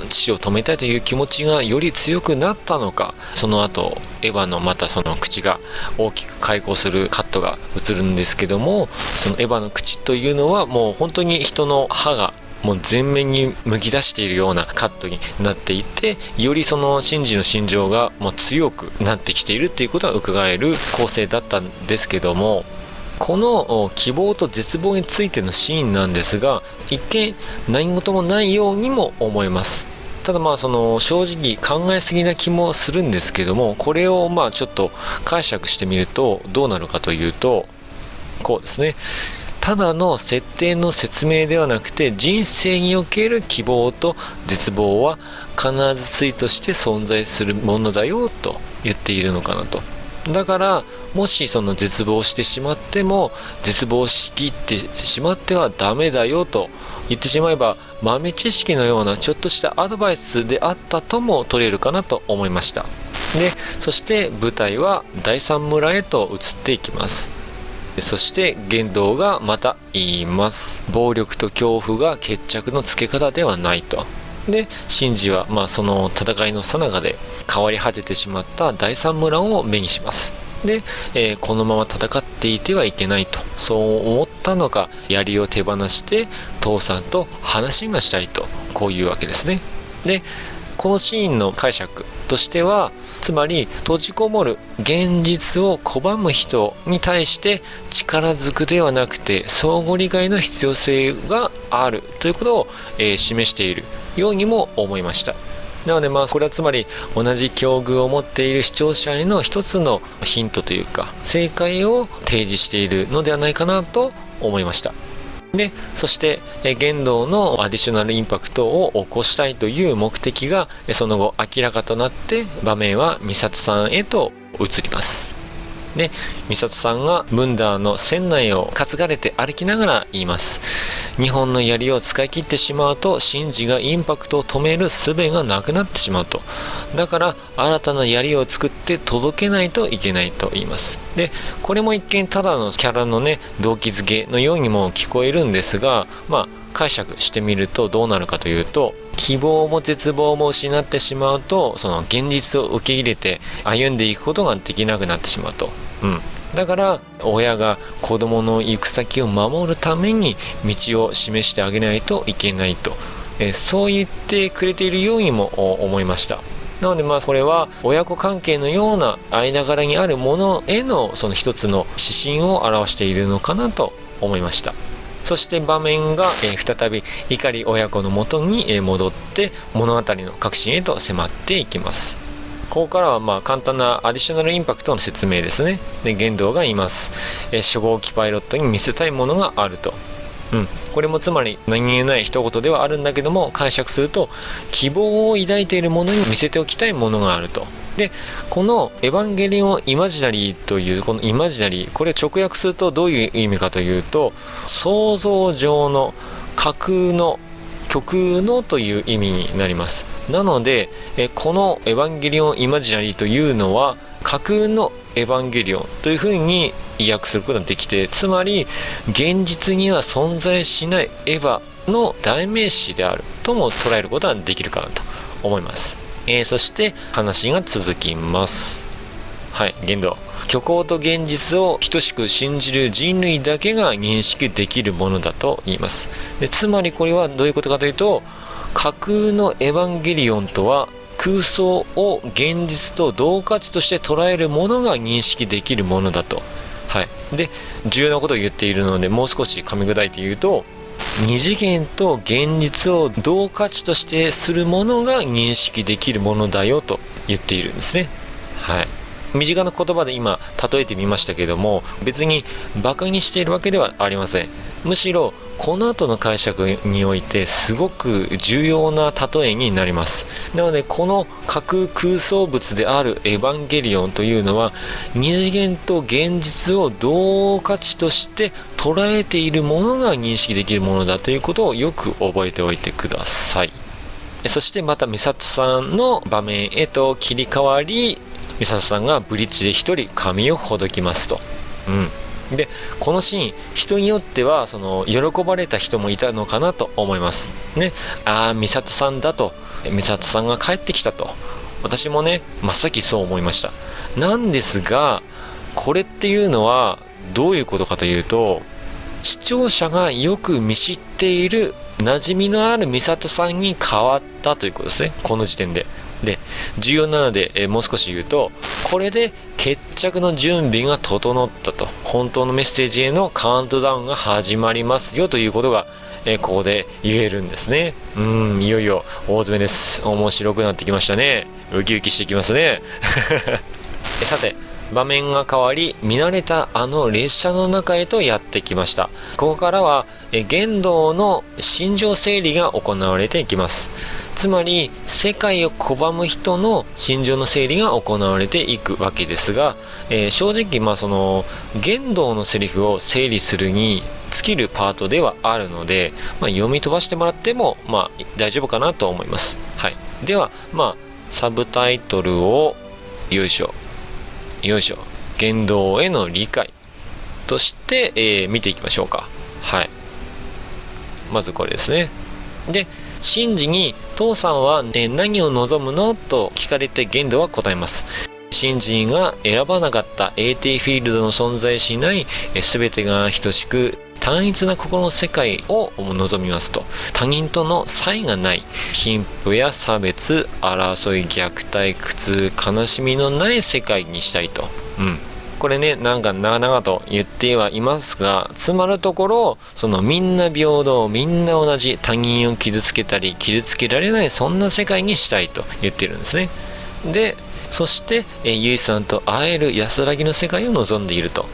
Speaker 1: 父を止めたいという気持ちがより強くなったのか、その後エヴァのまたその口が大きく開口するカットが映るんですけども、そのエヴァの口というのはもう本当に人の歯がもう全面にむき出しているようなカットになっていて、よりそのシンジの心情が強くなってきているっていうことが伺える構成だったんですけども、この希望と絶望についてのシーンなんですが、一見何事もないようにも思えます。ただその正直考えすぎな気もするんですけども、これをちょっと解釈してみるとどうなるかというと、こうですね。ただの設定の説明ではなくて、人生における希望と絶望は必ず対として存在するものだよと言っているのかなと。だからもしその絶望してしまっても、絶望しきってしまってはダメだよと言ってしまえば、豆知識のようなちょっとしたアドバイスであったとも取れるかなと思いました。でそして舞台は第三村へと移っていきます。そして玄道がまた言います。暴力と恐怖が決着のつけ方ではないと。でシンジはその戦いの最中で変わり果ててしまった第三村を目にします。で、このまま戦っていてはいけないとそう思ったのか、槍を手放して父さんと話がしたいと、こういうわけですね。でこのシーンの解釈としては、つまり閉じこもる現実を拒む人に対して力ずくではなくて相互理解の必要性があるということを、示しているようにも思いました。なのでこれはつまり同じ境遇を持っている視聴者への一つのヒントというか、正解を提示しているのではないかなと思いました。でそして玄道のアディショナルインパクトを起こしたいという目的がその後明らかとなって、場面はミサトさんへと移ります。でミサトさんがブンダーの船内を担がれて歩きながら言います。2本の槍を使い切ってしまうとシンジがインパクトを止める術がなくなってしまうと。だから新たな槍を作って届けないといけないと言います。でこれも一見ただのキャラのね動機づけのようにも聞こえるんですが、解釈してみるとどうなるかというと、希望も絶望も失ってしまうと、その現実を受け入れて歩んでいくことができなくなってしまうと。だから親が子供の行く先を守るために道を示してあげないといけないと、そう言ってくれているようにも思いました。なのでこれは親子関係のような間柄にあるものへのその一つの指針を表しているのかなと思いました。そして場面が再び碇親子の元に戻って物語の核心へと迫っていきます。ここからは簡単なアディショナルインパクトの説明ですね。で、玄道が言います。初号機パイロットに見せたいものがあると。これもつまり何気ない一言ではあるんだけども、解釈すると希望を抱いているものに見せておきたいものがあると。で、このエヴァンゲリオンイマジナリーというこのイマジナリー、これ直訳するとどういう意味かというと、想像上の架空の虚空のという意味になります。なのでこのエヴァンゲリオンイマジナリーというのは架空のエヴァンゲリオンというふうに意訳することができて、つまり現実には存在しないエヴァの代名詞であるとも捉えることができるかなと思います。そして話が続きます。はい、玄道。虚構と現実を等しく信じる人類だけが認識できるものだと言います。で、つまりこれはどういうことかというと、架空のエヴァンゲリオンとは空想を現実と同価値として捉えるものが認識できるものだと。はい、で、重要なことを言っているのでもう少し噛み砕いて言うと、二次元と現実を同価値としてするものが認識できるものだよと言っているんですね。はい、身近な言葉で今例えてみましたけども、別にバカにしているわけではありません。むしろこの後の解釈においてすごく重要な例えになります。なのでこの架空空想物であるエヴァンゲリオンというのは二次元と現実を同価値として捉えているものが認識できるものだということをよく覚えておいてください。そしてまた美里さんの場面へと切り替わり、美里さんがブリッジで一人髪をほどきますと。で、このシーン、人によっては喜ばれた人もいたのかなと思いますね。美里さんだと、美里さんが帰ってきたと、私もね真っ先そう思いました。なんですが、これっていうのはどういうことかというと、視聴者がよく見知っている馴染みのある美里さんに変わったということですね、この時点で。で、重要なので、もう少し言うと、これで決着の準備が整ったと、本当のメッセージへのカウントダウンが始まりますよということが、ここで言えるんですね。いよいよ大詰めです。面白くなってきましたね。ウキウキしてきますね。さて、場面が変わり、見慣れたあの列車の中へとやってきました。ここからは玄道の心情整理が行われていきます。つまり世界を拒む人の心情の整理が行われていくわけですが、正直玄道のセリフを整理するに尽きるパートではあるので、読み飛ばしてもらっても大丈夫かなと思います。はい、ではサブタイトルをよいしょ玄道への理解として、見ていきましょうか。はい、まずこれですね。で、シンジに父さんは、何を望むのと聞かれて玄道は答えます。シンジが選ばなかった AT フィールドの存在しない全てが等しく単一な心の世界を望みますと。他人との差異がない貧富や差別、争い、虐待、苦痛、悲しみのない世界にしたいと。これね、長々と言ってはいますが、つまるところみんな平等、みんな同じ、他人を傷つけたり傷つけられない、そんな世界にしたいと言ってるんですね。で、そしてゆいさんと会える安らぎの世界を望んでいると。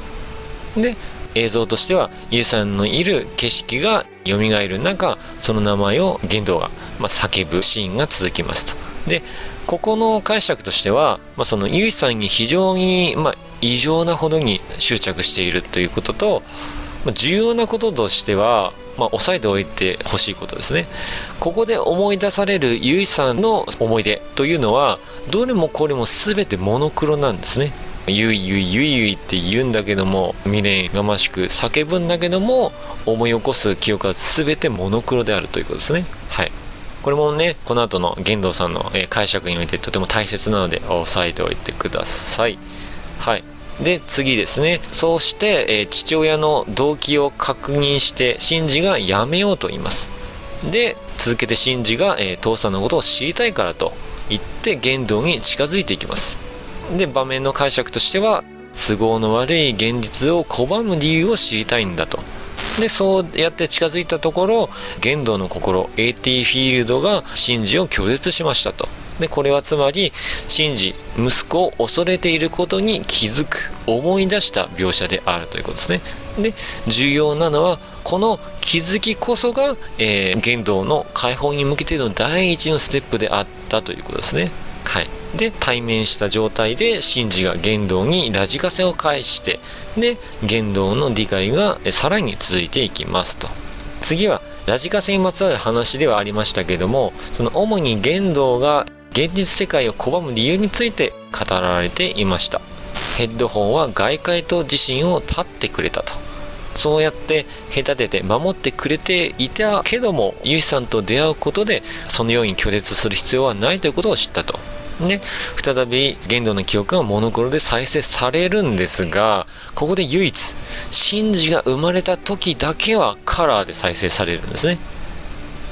Speaker 1: で、映像としてはゆいさんのいる景色が蘇る中、その名前を玄道が、叫ぶシーンが続きますと。で、ここの解釈としては、ゆいさんに非常に、異常なほどに執着しているということと、重要なこととしては、押さえておいてほしいことですね。ここで思い出されるゆいさんの思い出というのは、どれもこれも全てモノクロなんですね。ゆいゆいゆいゆいって言うんだけども、未練がましく叫ぶんだけども、思い起こす記憶は全てモノクロであるということですね。はい、これもね、この後の玄道さんの解釈においてとても大切なので押さえておいてください。はい、で、次ですね。そうして、父親の動機を確認してシンジがやめようと言います。で、続けてシンジが、父さんのことを知りたいからと言っって言動に近づいていきます。で、場面の解釈としては、都合の悪い現実を拒む理由を知りたいんだと。で、そうやって近づいたところ、言動の心 AT フィールドがシンジを拒絶しましたと。で、これはつまりシンジ、息子を恐れていることに気づく、思い出した描写であるということですね。で、重要なのはこの気づきこそが、言動の解放に向けての第一のステップであったということですね。はい、で、対面した状態でシンジが言動にラジカセを返して、で、言動の理解がさらに続いていきますと。次はラジカセにまつわる話ではありましたけれども、その主に言動が現実世界を拒む理由について語られていました。ヘッドホンは外界と自身を断ってくれたと。そうやって隔てて守ってくれていたけども、ユイさんと出会うことでそのように拒絶する必要はないということを知ったと。で、再び言動の記憶がモノクロで再生されるんですが、ここで唯一シンジが生まれた時だけはカラーで再生されるんですね。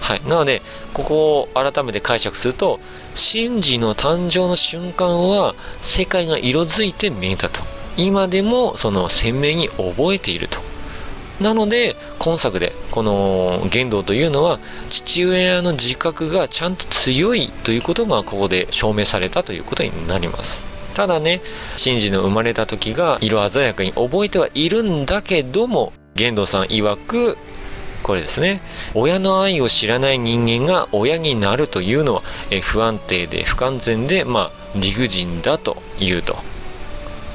Speaker 1: はい、なのでここを改めて解釈すると、シンジの誕生の瞬間は世界が色づいて見えたと。今でもその鮮明に覚えていると。なので今作でこの言動というのは父親の自覚がちゃんと強いということがここで証明されたということになります。ただね、シンジの生まれた時が色鮮やかに覚えてはいるんだけども、言動さん曰くこれですね、親の愛を知らない人間が親になるというのは不安定で不完全で、理不尽だというと。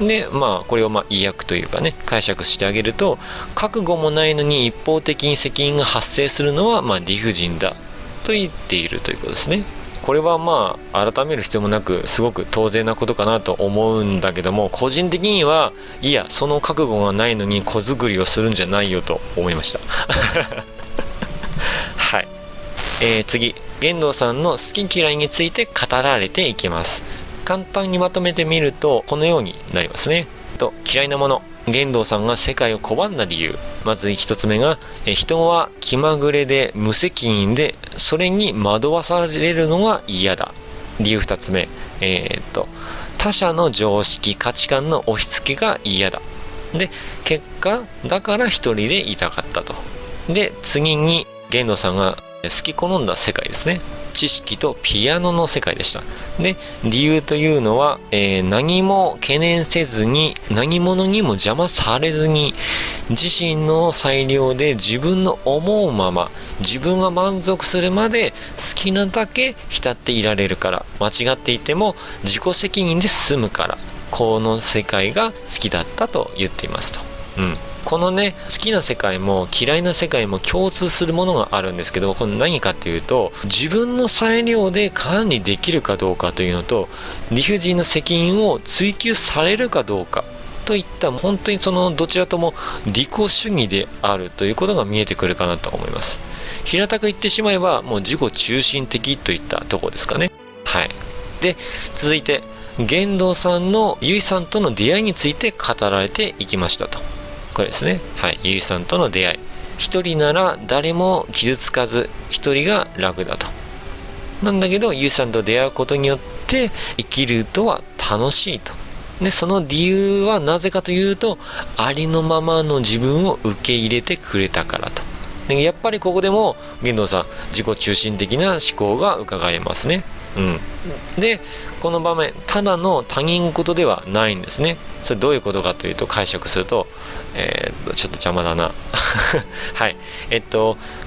Speaker 1: で、これを意訳というかね、解釈してあげると、覚悟もないのに一方的に責任が発生するのは理不尽だと言っているということですね。これは改める必要もなく、すごく当然なことかなと思うんだけども、個人的にはいや、その覚悟がないのに子作りをするんじゃないよと思いましたはい、次、言動さんの好き嫌いについて語られていきます。簡単にまとめてみるとこのようになりますね。嫌いなもの、言動さんが世界を拒んだ理由。まず一つ目が、人は気まぐれで無責任でそれに惑わされるのが嫌だ。理由二つ目、他者の常識価値観の押し付けが嫌だ。で、結果だから一人でいたかったと。で、次に言動さんが好き好んだ世界ですね。知識とピアノの世界でした。で、理由というのは、何も懸念せずに、何者にも邪魔されずに、自身の裁量で自分の思うまま、自分が満足するまで好きなだけ浸っていられるから、間違っていても自己責任で済むから、この世界が好きだったと言っていますと。このね、好きな世界も嫌いな世界も共通するものがあるんですけど、これ何かっていうと、自分の裁量で管理できるかどうかというのと、理不尽な責任を追求されるかどうかといった、本当にそのどちらとも利己主義であるということが見えてくるかなと思います。平たく言ってしまえばもう自己中心的といったところですかね。はい。で、続いて言動さんのゆいさんとの出会いについて語られていきましたと。これですね。はい。ゆいさんとの出会い。一人なら誰も傷つかず、一人が楽だと。なんだけど、ゆいさんと出会うことによって生きるとは楽しいと。で、その理由はなぜかというと、ありのままの自分を受け入れてくれたからと。で、やっぱりここでも言動さん、自己中心的な思考が伺えますね。で、この場面、ただの他人事ではないんですね。それどういうことかというと、解釈すると、ちょっと邪魔だなはい。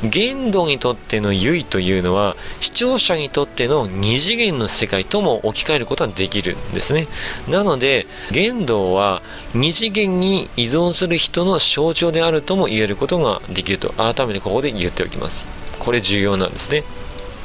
Speaker 1: 言動にとってのゆいというのは、視聴者にとっての二次元の世界とも置き換えることができるんですね。なので、言動は二次元に依存する人の象徴であるとも言えることができると、改めてここで言っておきます。これ重要なんですね。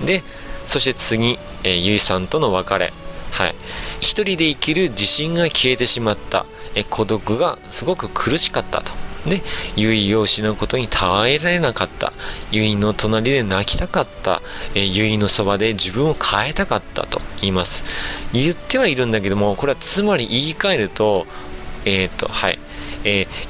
Speaker 1: で、そして次、ゆいさんとの別れ。はい。一人で生きる自信が消えてしまった。孤独がすごく苦しかったと。で、ゆいを失うことに耐えられなかった。ゆいの隣で泣きたかった。ゆいのそばで自分を変えたかったと言います。言ってはいるんだけども、これはつまり言い換えると、はい。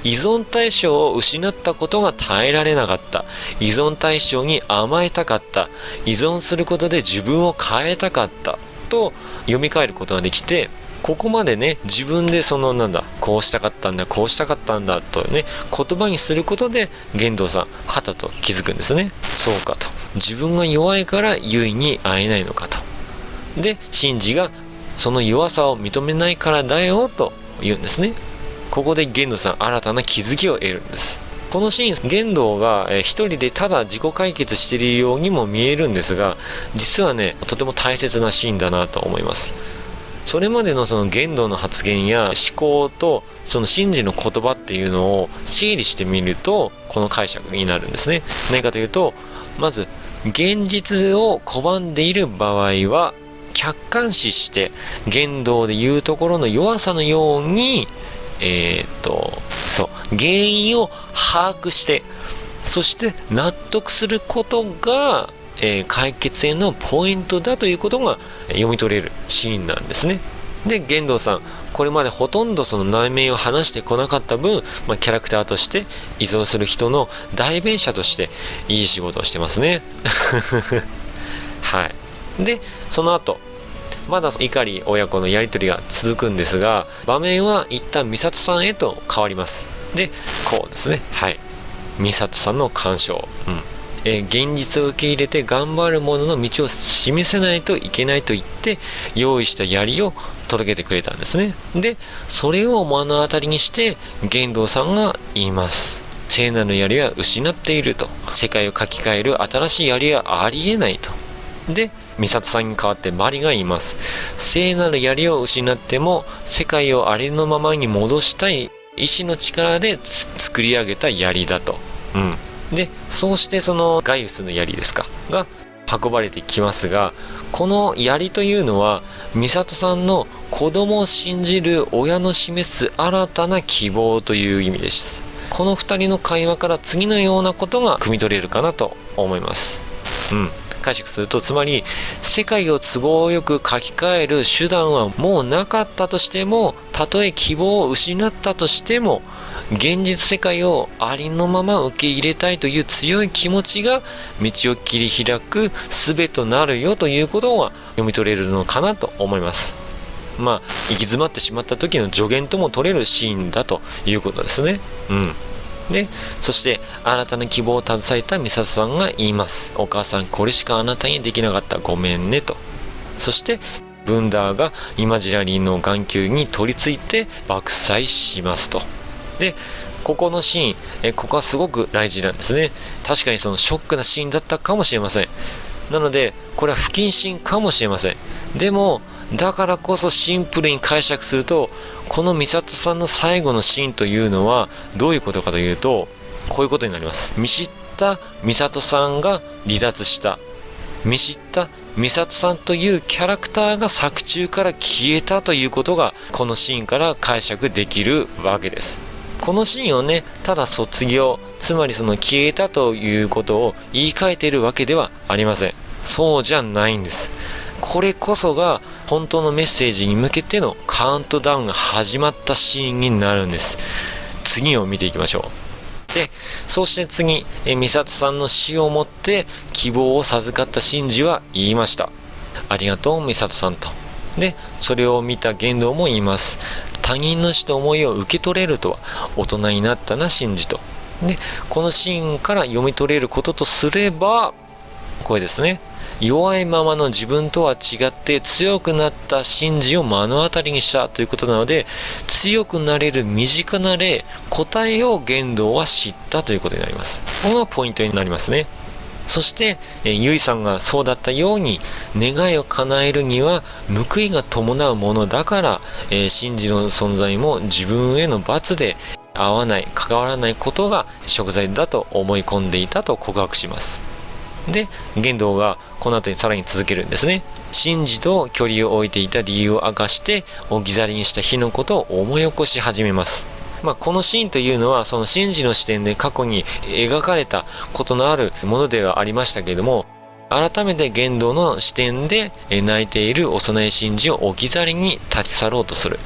Speaker 1: 依存対象を失ったことが耐えられなかった。依存対象に甘えたかった。依存することで自分を変えたかった。と読み替えることができて、ここまでね、自分でこうしたかったんだ、こうしたかったんだとね、言葉にすることで玄道さんはたと気づくんですね。そうかと、自分が弱いから優位に会えないのかと。で、シンジがその弱さを認めないからだよと言うんですね。ここで玄道さん新たな気づきを得るんです。このシーン、玄道が一人でただ自己解決しているようにも見えるんですが、実はね、とても大切なシーンだなと思います。それまでのその玄道の発言や思考とそのシンジの言葉っていうのを整理してみると、この解釈になるんですね。何かというと、まず現実を拒んでいる場合は客観視して玄道でいうところの弱さのように原因を把握して、そして納得することが解決へのポイントだということが読み取れるシーンなんですね。で、玄道さん、これまでほとんどその内面を話してこなかった分、キャラクターとして依存する人の代弁者としていい仕事をしてますね。はい。で、その後まだ碇親子のやり取りが続くんですが、場面は一旦美里さんへと変わります。で、こうですね。はい。美里さんの鑑賞。現実を受け入れて頑張る者の道を示せないといけないと言って用意した槍を届けてくれたんですね。で、それを目の当たりにして玄道さんが言います。聖なる槍は失っていると。世界を書き換える新しい槍はありえないと。で、美里さんに代わってマリが言います。聖なる槍を失っても世界をありのままに戻したい意志の力で作り上げた槍だと。で、そうしてそのガイウスの槍ですかが運ばれてきますが、この槍というのは美里さんの子供を信じる親の示す新たな希望という意味です。この2人の会話から次のようなことが汲み取れるかなと思います。解釈すると、つまり世界を都合よく書き換える手段はもうなかったとしても、たとえ希望を失ったとしても現実世界をありのまま受け入れたいという強い気持ちが道を切り開く術となるよということが読み取れるのかなと思います。行き詰まってしまった時の助言とも取れるシーンだということですね。で、そして新たな希望を携えた美里さんが言います。お母さん、これしかあなたにできなかった、ごめんねと。そしてブンダーがイマジラリーの眼球に取り付いて爆砕しますと。で、ここのシーン、ここはすごく大事なんですね。確かにそのショックなシーンだったかもしれません。なのでこれは不謹慎かもしれません。でもだからこそシンプルに解釈すると、この美里さんの最後のシーンというのはどういうことかというと、こういうことになります。見知った美里さんが離脱した、見知った美里さんというキャラクターが作中から消えたということがこのシーンから解釈できるわけです。このシーンをね、ただ卒業、つまりその消えたということを言い換えているわけではありません。そうじゃないんです。これこそが本当のメッセージに向けてのカウントダウンが始まったシーンになるんです。次を見ていきましょう。で、そして次、美里さんの死をもって希望を授かった真治は言いました。ありがとう美里さんと。で、それを見た玄道も言います。他人の死と思いを受け取れるとは大人になったな真治と。で、このシーンから読み取れることとすれば、これですね。弱いままの自分とは違って強くなった真治を目の当たりにしたということなので、強くなれる身近な例、答えを玄道は知ったということになります。ここがポイントになりますね。そして、ゆいさんがそうだったように、願いを叶えるには報いが伴うものだから、真治の存在も自分への罰で合わない、関わらないことが贖罪だと思い込んでいたと告白します。で、玄道がこの後にさらに続けるんですね。真治と距離を置いていた理由を明かして置き去りにした日のことを思い起こし始めます。このシーンというのはその真治の視点で過去に描かれたことのあるものではありましたけれども、改めて玄道の視点で泣いている幼い真治を置き去りに立ち去ろうとする。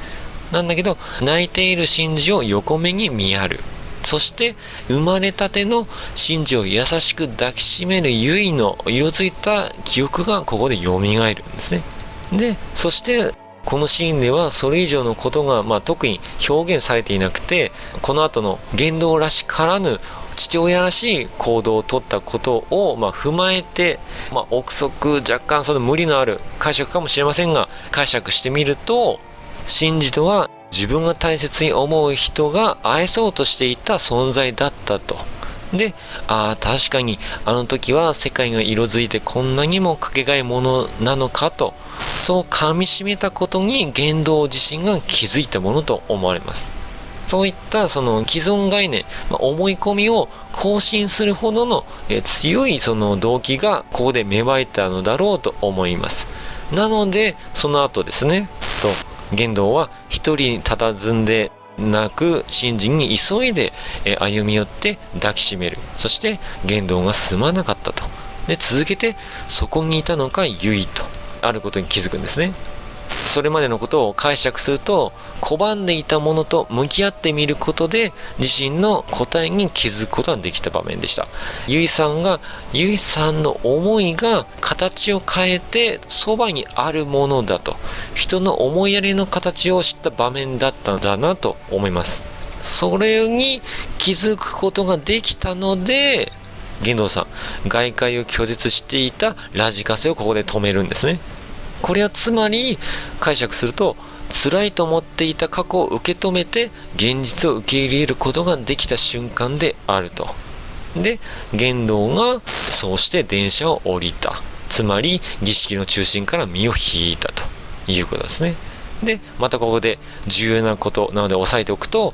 Speaker 1: なんだけど泣いている真治を横目に見やる。そして生まれたての真治を優しく抱きしめるゆいの色づいた記憶がここで蘇るんですね。で、そしてこのシーンではそれ以上のことが、特に表現されていなくて、この後の言動らしからぬ父親らしい行動をとったことを、踏まえて、憶測、若干その無理のある解釈かもしれませんが、解釈してみると、シンジとは自分が大切に思う人が愛そうとしていた存在だったと。で、確かにあの時は世界が色づいてこんなにもかけがえものなのかと、そう噛み締めたことに言動自身が気づいたものと思われます。そういったその既存概念、思い込みを更新するほどの強いその動機がここで芽生えたのだろうと思います。なのでその後ですね、言動は一人に佇んで泣く信心に急いで歩み寄って抱きしめる。そして言動が済まなかったと。で、続けてそこにいたのがユイとあることに気づくんですね。それまでのことを解釈すると、拒んでいたものと向き合ってみることで自身の答えに気づくことができた場面でした。ユイさんの思いが形を変えてそばにあるものだと、人の思いやりの形を知った場面だったんだなと思います。それに気づくことができたので、言動さん、外界を拒絶していたラジカセをここで止めるんですね。これはつまり解釈すると、辛いと思っていた過去を受け止めて現実を受け入れることができた瞬間であると。で、言動がそうして電車を降りた。つまり儀式の中心から身を引いたということですね。で、またここで重要なことなので押さえておくと、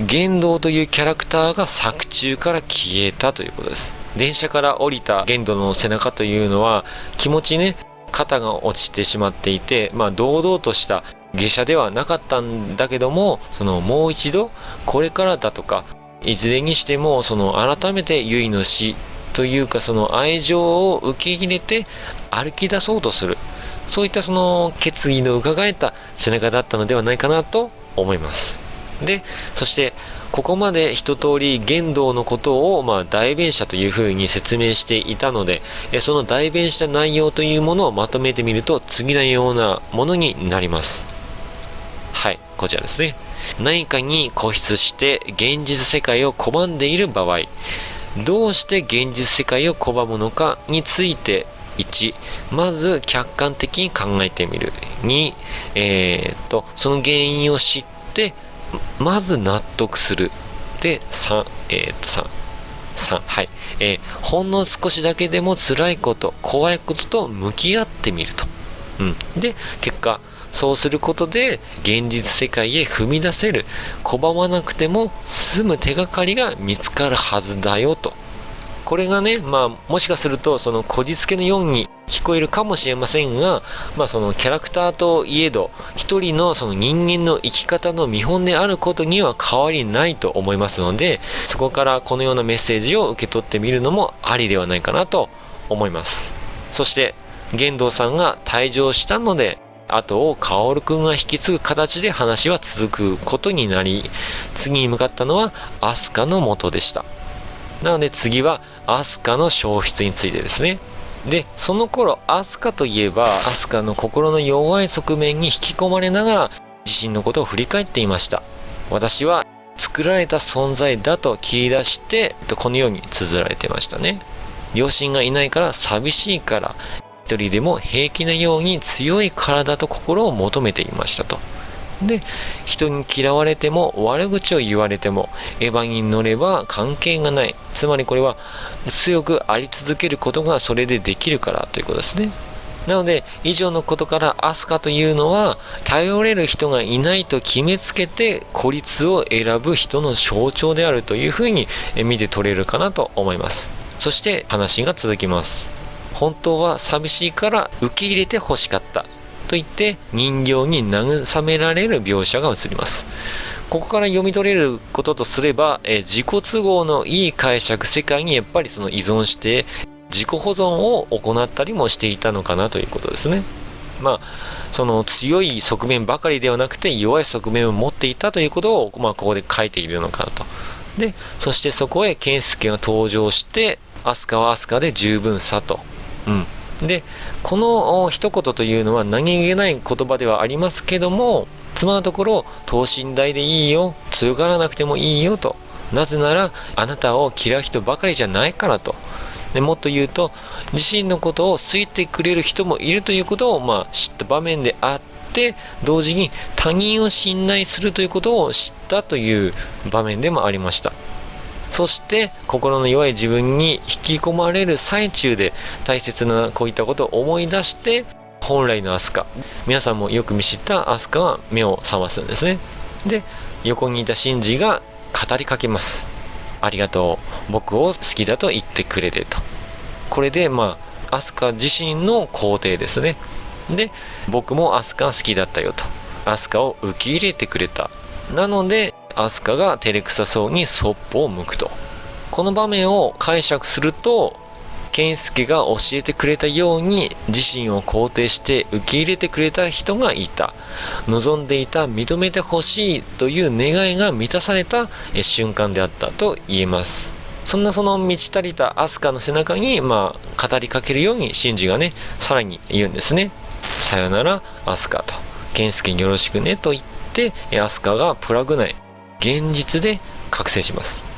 Speaker 1: 言動というキャラクターが作中から消えたということです。電車から降りた言動の背中というのは気持ちね、肩が落ちてしまっていて、堂々とした下車ではなかったんだけども、もう一度これからだとか、いずれにしても改めてユイの死というか、その愛情を受け入れて歩き出そうとする、そういった決意の伺えた背中だったのではないかなと思います。で、そしてここまで一通り言動のことを代弁者というふうに説明していたので、その代弁した内容というものをまとめてみると次のようなものになります。はい、こちらですね。何かに固執して現実世界を拒んでいる場合、どうして現実世界を拒むのかについて、1、まず客観的に考えてみる。2、その原因を知ってまず納得する。で、3、はい。ほんの少しだけでも辛いこと、怖いことと向き合ってみると。で、結果、そうすることで現実世界へ踏み出せる、拒まなくても済む手がかりが見つかるはずだよと。これがね、もしかするとこじつけのように聞こえるかもしれませんが、キャラクターといえど一人の人間の生き方の見本であることには変わりないと思いますので、そこからこのようなメッセージを受け取ってみるのもありではないかなと思います。そして言動さんが退場したので、後を薫くんが引き継ぐ形で話は続くことになり、次に向かったのはアスカの元でした。なので次はアスカの消失についてですね。で、その頃アスカといえば、アスカの心の弱い側面に引き込まれながら自身のことを振り返っていました。私は作られた存在だと切り出して、このように綴られてましたね。両親がいないから寂しいから、一人でも平気なように強い体と心を求めていましたと。で、人に嫌われても悪口を言われてもエヴァに乗れば関係がない。つまりこれは強くあり続けることがそれでできるからということですね。なので以上のことからアスカというのは頼れる人がいないと決めつけて孤立を選ぶ人の象徴であるというふうに見て取れるかなと思います。そして話が続きます。本当は寂しいから受け入れて欲しかったと言って人形に慰められる描写が映ります。ここから読み取れることとすれば、自己都合のいい解釈世界にやっぱり依存して自己保存を行ったりもしていたのかなということですね。強い側面ばかりではなくて弱い側面を持っていたということを、ここで書いているのかなと。で、そしてそこへ健介が登場して、アスカはアスカで十分さと。で、この一言というのは何気ない言葉ではありますけども、つまるところ等身大でいいよ、強がらなくてもいいよと、なぜならあなたを嫌う人ばかりじゃないからと。でもっと言うと、自身のことを好いてくれる人もいるということを知った場面であって、同時に他人を信頼するということを知ったという場面でもありました。そして心の弱い自分に引き込まれる最中で大切なこういったことを思い出して、本来のアスカ、皆さんもよく見知ったアスカは目を覚ますんですね。で、横にいたシンジが語りかけます。ありがとう、僕を好きだと言ってくれてと。これでアスカ自身の肯定ですね。で、僕もアスカ好きだったよと。アスカを受け入れてくれた。なのでアスカが照れくさそうにそっぽを向くと。この場面を解釈すると、健介が教えてくれたように自身を肯定して受け入れてくれた人がいた、望んでいた、認めてほしいという願いが満たされた瞬間であったと言えます。そんなその満ち足りたアスカの背中に語りかけるようにシンジがね、さらに言うんですね。さよならアスカと、健介によろしくねと言って、アスカがプラグ内、現実で覚醒します。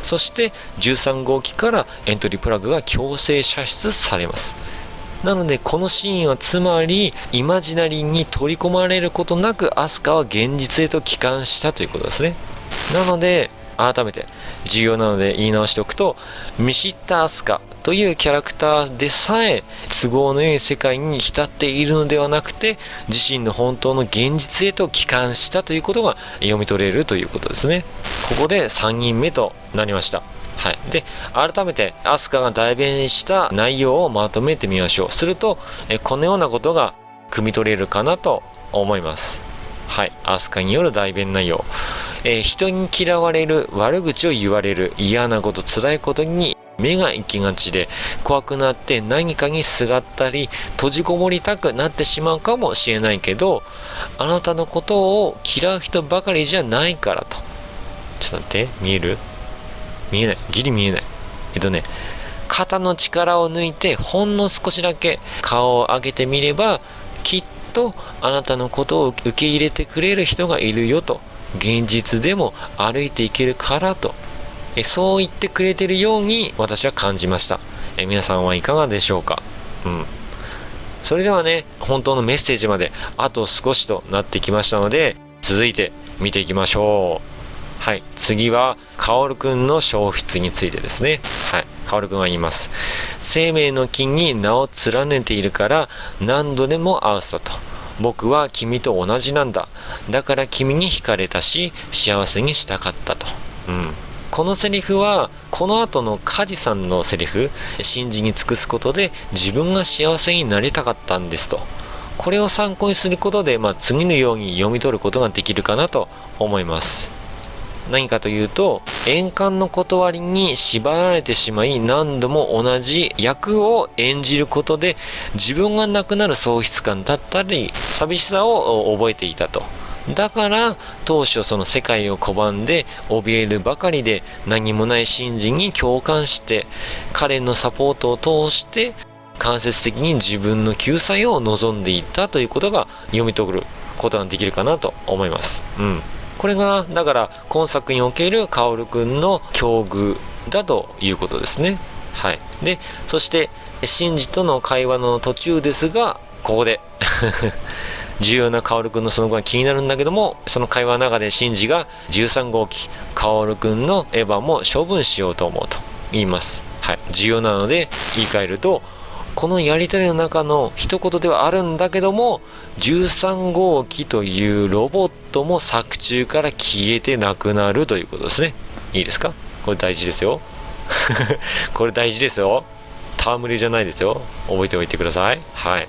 Speaker 1: そして13号機からエントリープラグが強制射出されます。なのでこのシーンはつまりイマジナリーに取り込まれることなくアスカは現実へと帰還したということですね。なので改めて重要なので言い直しておくと、見知ったアスカというキャラクターでさえ都合の良い世界に浸っているのではなくて、自身の本当の現実へと帰還したということが読み取れるということですね。ここで3人目となりました。はい。で、改めてアスカが代弁した内容をまとめてみましょう。するとこのようなことが汲み取れるかなと思います。はい。アスカによる代弁内容、人に嫌われる、悪口を言われる、嫌なこと、辛いことに目が行きがちで怖くなって何かにすがったり閉じこもりたくなってしまうかもしれないけど、あなたのことを嫌う人ばかりじゃないからと。ちょっと待って、見える？見えない、ギリ見えない。肩の力を抜いてほんの少しだけ顔を上げてみれば、きっとあなたのことを受け入れてくれる人がいるよと。現実でも歩いていけるからと、そう言ってくれてるように私は感じました。皆さんはいかがでしょうか。それではね、本当のメッセージまであと少しとなってきましたので、続いて見ていきましょう。はい、次はカオルくんの消失についてですね。はい、カオルくんは言います。生命の木に名を連ねているから何度でも会うさと。僕は君と同じなんだ。だから君に惹かれたし、幸せにしたかったと。このセリフはこの後のカジさんのセリフ、信じに尽くすことで自分が幸せになりたかったんですと。これを参考にすることで、次のように読み取ることができるかなと思います。何かというと、円環の断りに縛られてしまい何度も同じ役を演じることで自分がなくなる喪失感だったり寂しさを覚えていたと。だから当初その世界を拒んで怯えるばかりで何もない信心に共感して、彼のサポートを通して間接的に自分の救済を望んでいたということが読み取ることができるかなと思います。これがだから今作におけるカオルくんの境遇だということですね。はい。で、そしてシンジとの会話の途中ですが、ここで重要なカオルくんのその後が気になるんだけども、その会話の中でシンジが13号機カオルくんのエヴァも処分しようと思うと言います。はい。重要なので言い換えると、このやり取りの中の一言ではあるんだけども、13号機というロボットも作中から消えてなくなるということですね。いいですか？これ大事ですよ。これ大事ですよ。戯れじゃないですよ。覚えておいてください。はい。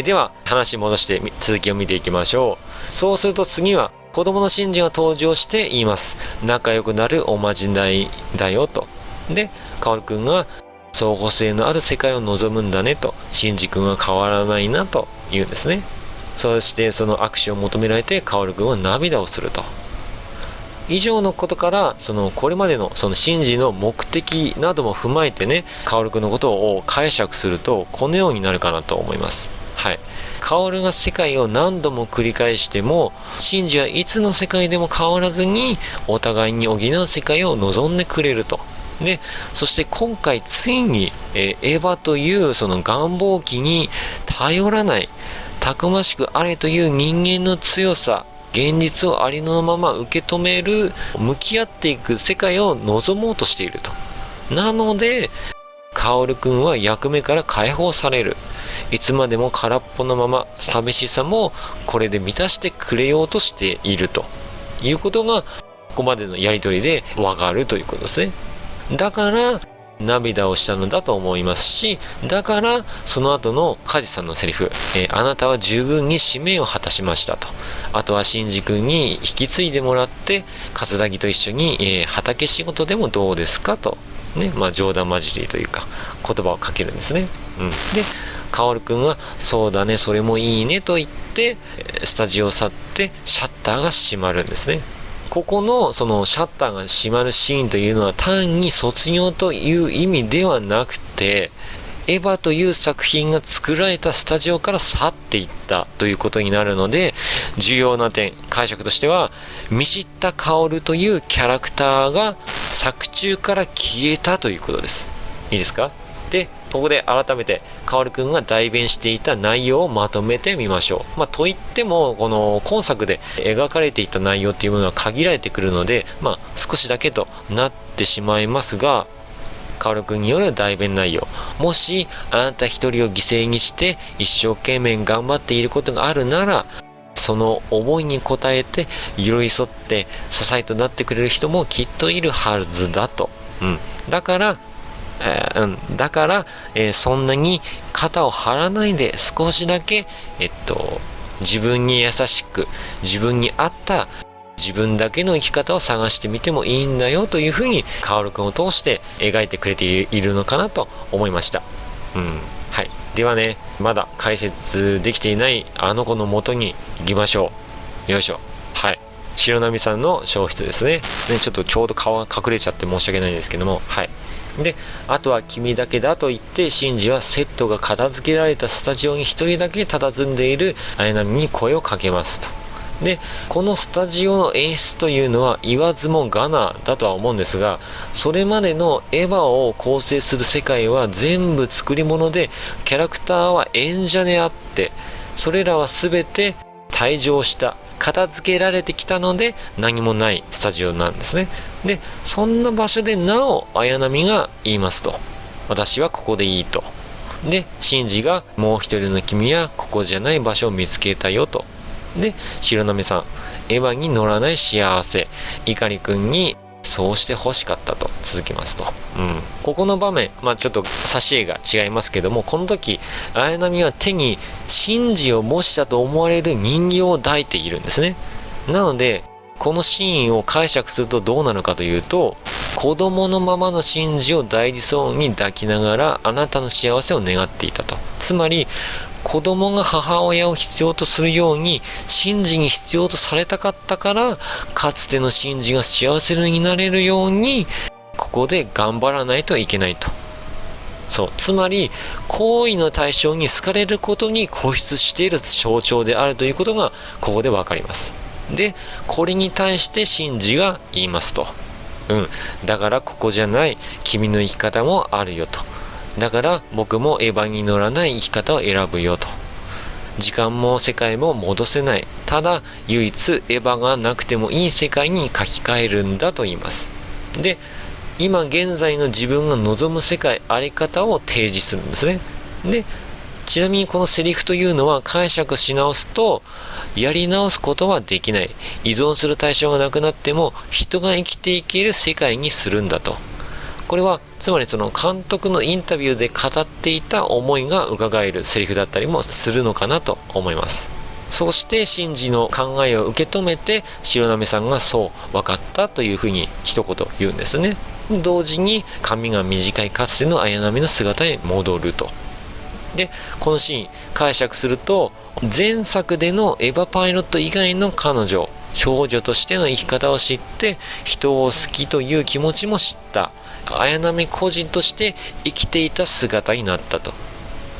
Speaker 1: では話戻して続きを見ていきましょう。そうすると次は子供のシンジが登場して言います。仲良くなるおまじないだよと。で、カオルくんが相互性のある世界を望むんだねと、シンジ君は変わらないなと言うんですね。そしてその握手を求められてカオル君は涙をすると。以上のことからこれまでのシンジの目的なども踏まえてね、カオルくんのことを解釈するとこのようになるかなと思います。はい。カオルが世界を何度も繰り返しても、シンジはいつの世界でも変わらずにお互いに補う世界を望んでくれると。で、そして今回ついに、エヴァという願望期に頼らない、たくましくあれという人間の強さ、現実をありのまま受け止める、向き合っていく世界を望もうとしていると。なので、カオルくんは役目から解放される。いつまでも空っぽのまま、寂しさもこれで満たしてくれようとしているということが、ここまでのやりとりでわかるということですね。だから涙をしたのだと思いますし、だからその後のカジさんのセリフ、あなたは十分に使命を果たしましたと。あとはシンジ君に引き継いでもらって、桂木と一緒に、畑仕事でもどうですかとね、冗談交じりというか言葉をかけるんですね。で、カオルくんはそうだね、それもいいねと言ってスタジオを去ってシャッターが閉まるんですね。ここのシャッターが閉まるシーンというのは単に卒業という意味ではなくて、エヴァという作品が作られたスタジオから去っていったということになるので、重要な点、解釈としては、見知った薫というキャラクターが作中から消えたということです。いいですか？で、ここで改めて薫くんが代弁していた内容をまとめてみましょう。といっても、この今作で描かれていた内容っていうものは限られてくるので、少しだけとなってしまいますが、薫くんによる代弁内容。もしあなた一人を犠牲にして一生懸命頑張っていることがあるなら、その思いに応えて寄り添って支えとなってくれる人もきっといるはずだと。だからそんなに肩を張らないで少しだけ、自分に優しく、自分に合った自分だけの生き方を探してみてもいいんだよというふうに薫くんを通して描いてくれているのかなと思いました。はい。ではね、まだ解説できていないあの子の元に行きましょう。よいしょ。はい。白波さんの消失ですね。ちょっとちょうど顔が隠れちゃって申し訳ないんですけども、はい。で、あとは君だけだと言ってシンジはセットが片付けられたスタジオに一人だけ佇んでいる綾波に声をかけますと。で、このスタジオの演出というのは言わずもがなだとは思うんですが、それまでのエヴァを構成する世界は全部作り物で、キャラクターは演者であって、それらは全て退場した片付けられてきたので何もないスタジオなんですね。で、そんな場所でなお綾波が言いますと、私はここでいいと。で、シンジがもう一人の君はここじゃない場所を見つけたよと。で、白波さん、エヴァに乗らない幸せ、碇くんにそうして欲しかったと続きますと。ここの場面、ちょっと挿絵が違いますけども、この時綾波は手にシンジを模したと思われる人形を抱いているんですね。なのでこのシーンを解釈するとどうなのかというと、子供のままのシンジを大事そうに抱きながらあなたの幸せを願っていたと。つまり子供が母親を必要とするようにシンジに必要とされたかったから、かつてのシンジが幸せになれるようにここで頑張らないといけないと。そう、つまり行為の対象に好かれることに固執している象徴であるということがここで分かります。で、これに対してシンジが言いますと、だからここじゃない君の生き方もあるよと。だから僕もエヴァに乗らない生き方を選ぶよと。時間も世界も戻せない。ただ唯一エヴァがなくてもいい世界に書き換えるんだと言います。で、今現在の自分が望む世界、あり方を提示するんですね。で、ちなみにこのセリフというのは解釈し直すと、やり直すことはできない。依存する対象がなくなっても人が生きていける世界にするんだと。これはつまりその監督のインタビューで語っていた思いが伺えるセリフだったりもするのかなと思います。そしてシンジの考えを受け止めて白波さんがそう分かったというふうに一言言うんですね。同時に髪が短いかつての綾波の姿へ戻ると。で、このシーン解釈すると前作でのエヴァパイロット以外の彼女少女としての生き方を知って、人を好きという気持ちも知った。綾波個人として生きていた姿になったと。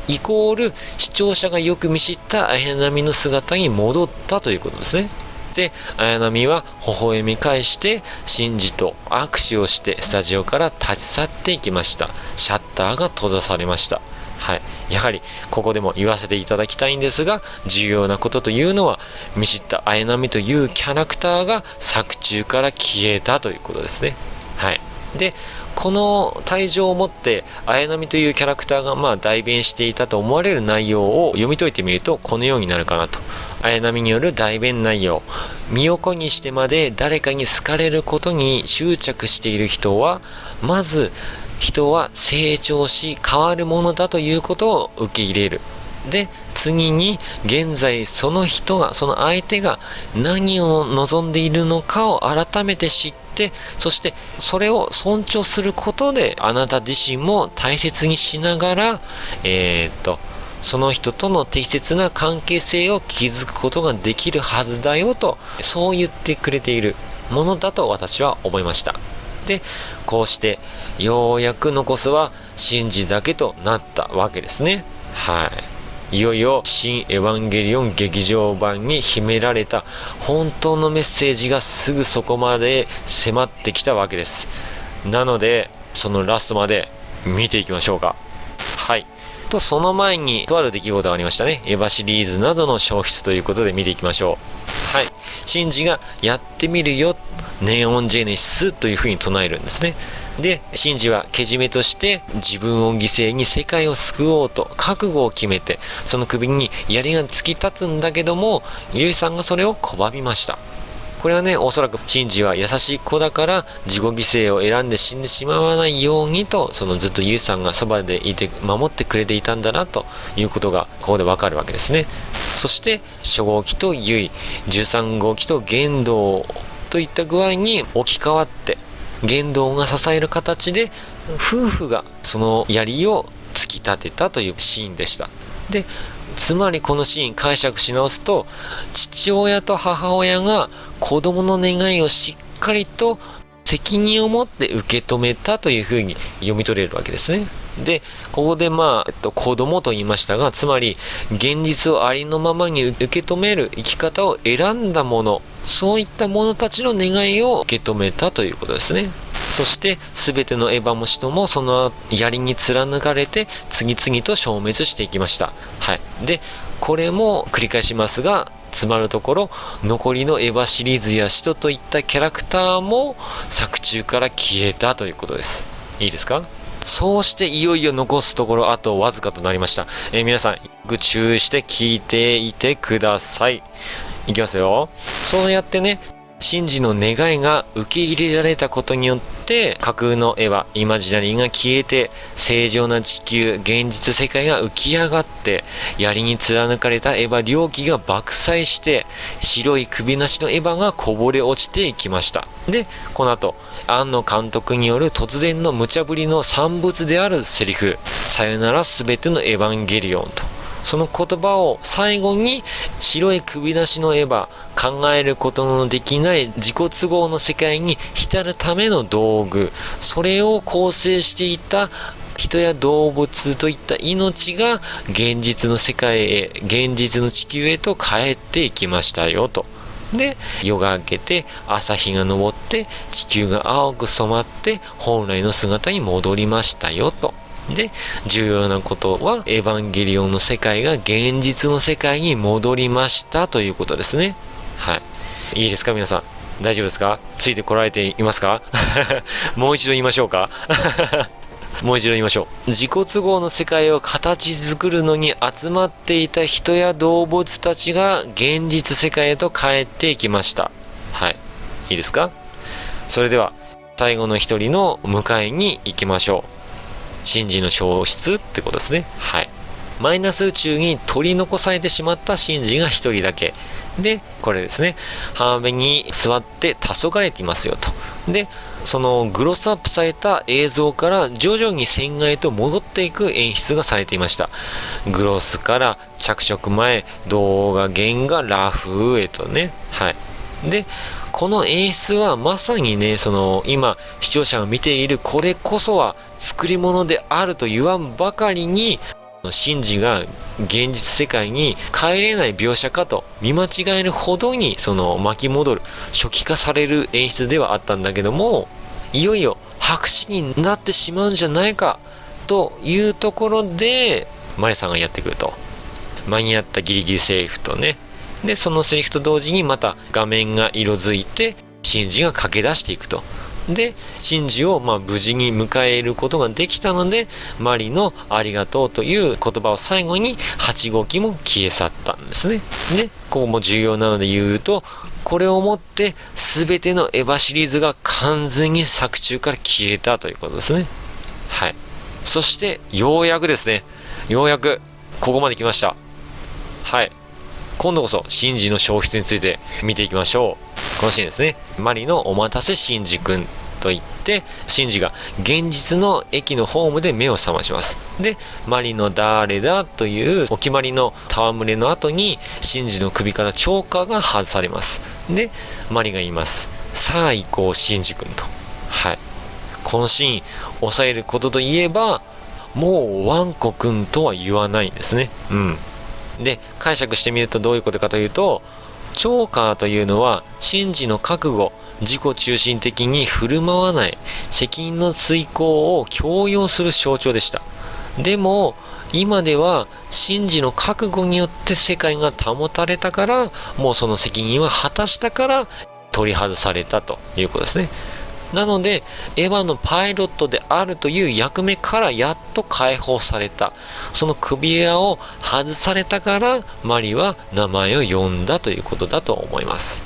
Speaker 1: イコール視聴者がよく見知った綾波の姿に戻ったということですね。で、綾波は微笑み返してシンジと握手をしてスタジオから立ち去っていきました。シャッターが閉ざされました。はい、やはりここでも言わせていただきたいんですが、重要なことというのは、見知った綾波というキャラクターが作中から消えたということですね。はい。で、この退場をもって綾波というキャラクターが代弁していたと思われる内容を読み解いてみると、このようになるかなと。綾波による代弁内容。身を粉にしてまで誰かに好かれることに執着している人は、まず人は成長し変わるものだということを受け入れる。で、次に現在その人が、その相手が何を望んでいるのかを改めて知って、そしてそれを尊重することで、あなた自身も大切にしながら、その人との適切な関係性を築くことができるはずだよと、そう言ってくれているものだと私は思いました。で、こうしてようやく残すはシンジだけとなったわけですね。はい。いよいよ新エヴァンゲリオン劇場版に秘められた本当のメッセージがすぐそこまで迫ってきたわけです。なので、そのラストまで見ていきましょうか。はい。その前にとある出来事がありましたね。エヴァシリーズなどの消失ということで見ていきましょう。はい。シンジがやってみるよ、ネオンジェネシスというふうに唱えるんですね。で、シンジはけじめとして自分を犠牲に世界を救おうと覚悟を決めて、その首に槍が突き立つんだけども、ユイさんがそれを拒みました。これはね、おそらくシンジは優しい子だから自己犠牲を選んで死んでしまわないようにと、ずっとユイさんがそばでいて守ってくれていたんだなということがここでわかるわけですね。そして初号機とユイ、13号機と玄道といった具合に置き換わって、玄道が支える形で夫婦がその槍を突き立てたというシーンでした。で、つまりこのシーン解釈し直すと、父親と母親が子供の願いをしっかりと責任を持って受け止めたというふうに読み取れるわけですね。で、ここで子供と言いましたが、つまり現実をありのままに受け止める生き方を選んだもの、そういった者たちの願いを受け止めたということですね。そして全てのエヴァも使徒もその槍に貫かれて次々と消滅していきました。はい。で、これも繰り返しますが、つまるところ残りのエヴァシリーズや使徒といったキャラクターも作中から消えたということです。いいですか？そうしていよいよ残すところあとわずかとなりました。皆さんよく注意して聞いていてください。いきますよ。そうやってね、シンジの願いが受け入れられたことによって架空のエヴァイマジナリーが消えて、正常な地球現実世界が浮き上がって、槍に貫かれたエヴァ両機が爆砕して、白い首なしのエヴァがこぼれ落ちていきました。で、この後庵野監督による突然の無茶ぶりの産物であるセリフ、さよならすべてのエヴァンゲリオンと、その言葉を最後に白い首なしのエヴァ、考えることのできない自己都合の世界に浸るための道具、それを構成していた人や動物といった命が現実の世界へ、現実の地球へと帰っていきましたよと。で、夜が明けて朝日が昇って地球が青く染まって本来の姿に戻りましたよと。で、重要なことはエヴァンゲリオンの世界が現実の世界に戻りましたということですね。はい。いいですか皆さん。大丈夫ですか？ついてこられていますか？もう一度言いましょうか？もう一度言いましょう。自己都合の世界を形作るのに集まっていた人や動物たちが現実世界へと帰っていきました。はい。いいですか？それでは最後の一人の迎えに行きましょう。シンジの消失ってことですね。はい。マイナス宇宙に取り残されてしまったシンジが一人だけ。で、これですね。浜辺に座って黄昏れていますよと。で、そのグロスアップされた映像から徐々に線画へと戻っていく演出がされていました。グロスから着色前、動画、原画、ラフへとね。はい。で、この演出はまさにね、今、視聴者が見ているこれこそは作り物であると言わんばかりに、シンジが現実世界に帰れない描写かと見間違えるほどに巻き戻る、初期化される演出ではあったんだけども、いよいよ白紙になってしまうんじゃないかというところで、マリさんがやってくると。間に合ったギリギリセリフとね。で、そのセリフと同時にまた画面が色づいて、シンジが駆け出していくと。で、シンジを無事に迎えることができたので、マリのありがとうという言葉を最後に8号機も消え去ったんですね。で、ここも重要なので言うと、これをもって全てのエヴァシリーズが完全に作中から消えたということですね。はい。そして、ようやくですね。ようやく、ここまで来ました。はい。今度こそ、シンジの消失について見ていきましょう。このシーンですね。マリのお待たせシンジ君と言って、シンジが現実の駅のホームで目を覚まします。で、マリの誰だというお決まりの戯れの後に、シンジの首からチョーカーが外されます。で、マリが言います。さあ行こう、シンジ君と。はい。このシーン、抑えることといえば、もうワンコ君とは言わないんですね。うん。で、解釈してみるとどういうことかというと、チョーカーというのは、シンジの覚悟、自己中心的に振る舞わない、責任の遂行を強要する象徴でした。でも、今では、シンジの覚悟によって世界が保たれたから、もうその責任は果たしたから、取り外されたということですね。なので、エヴァのパイロットであるという役目からやっと解放された。その首輪を外されたから、マリは名前を呼んだということだと思います。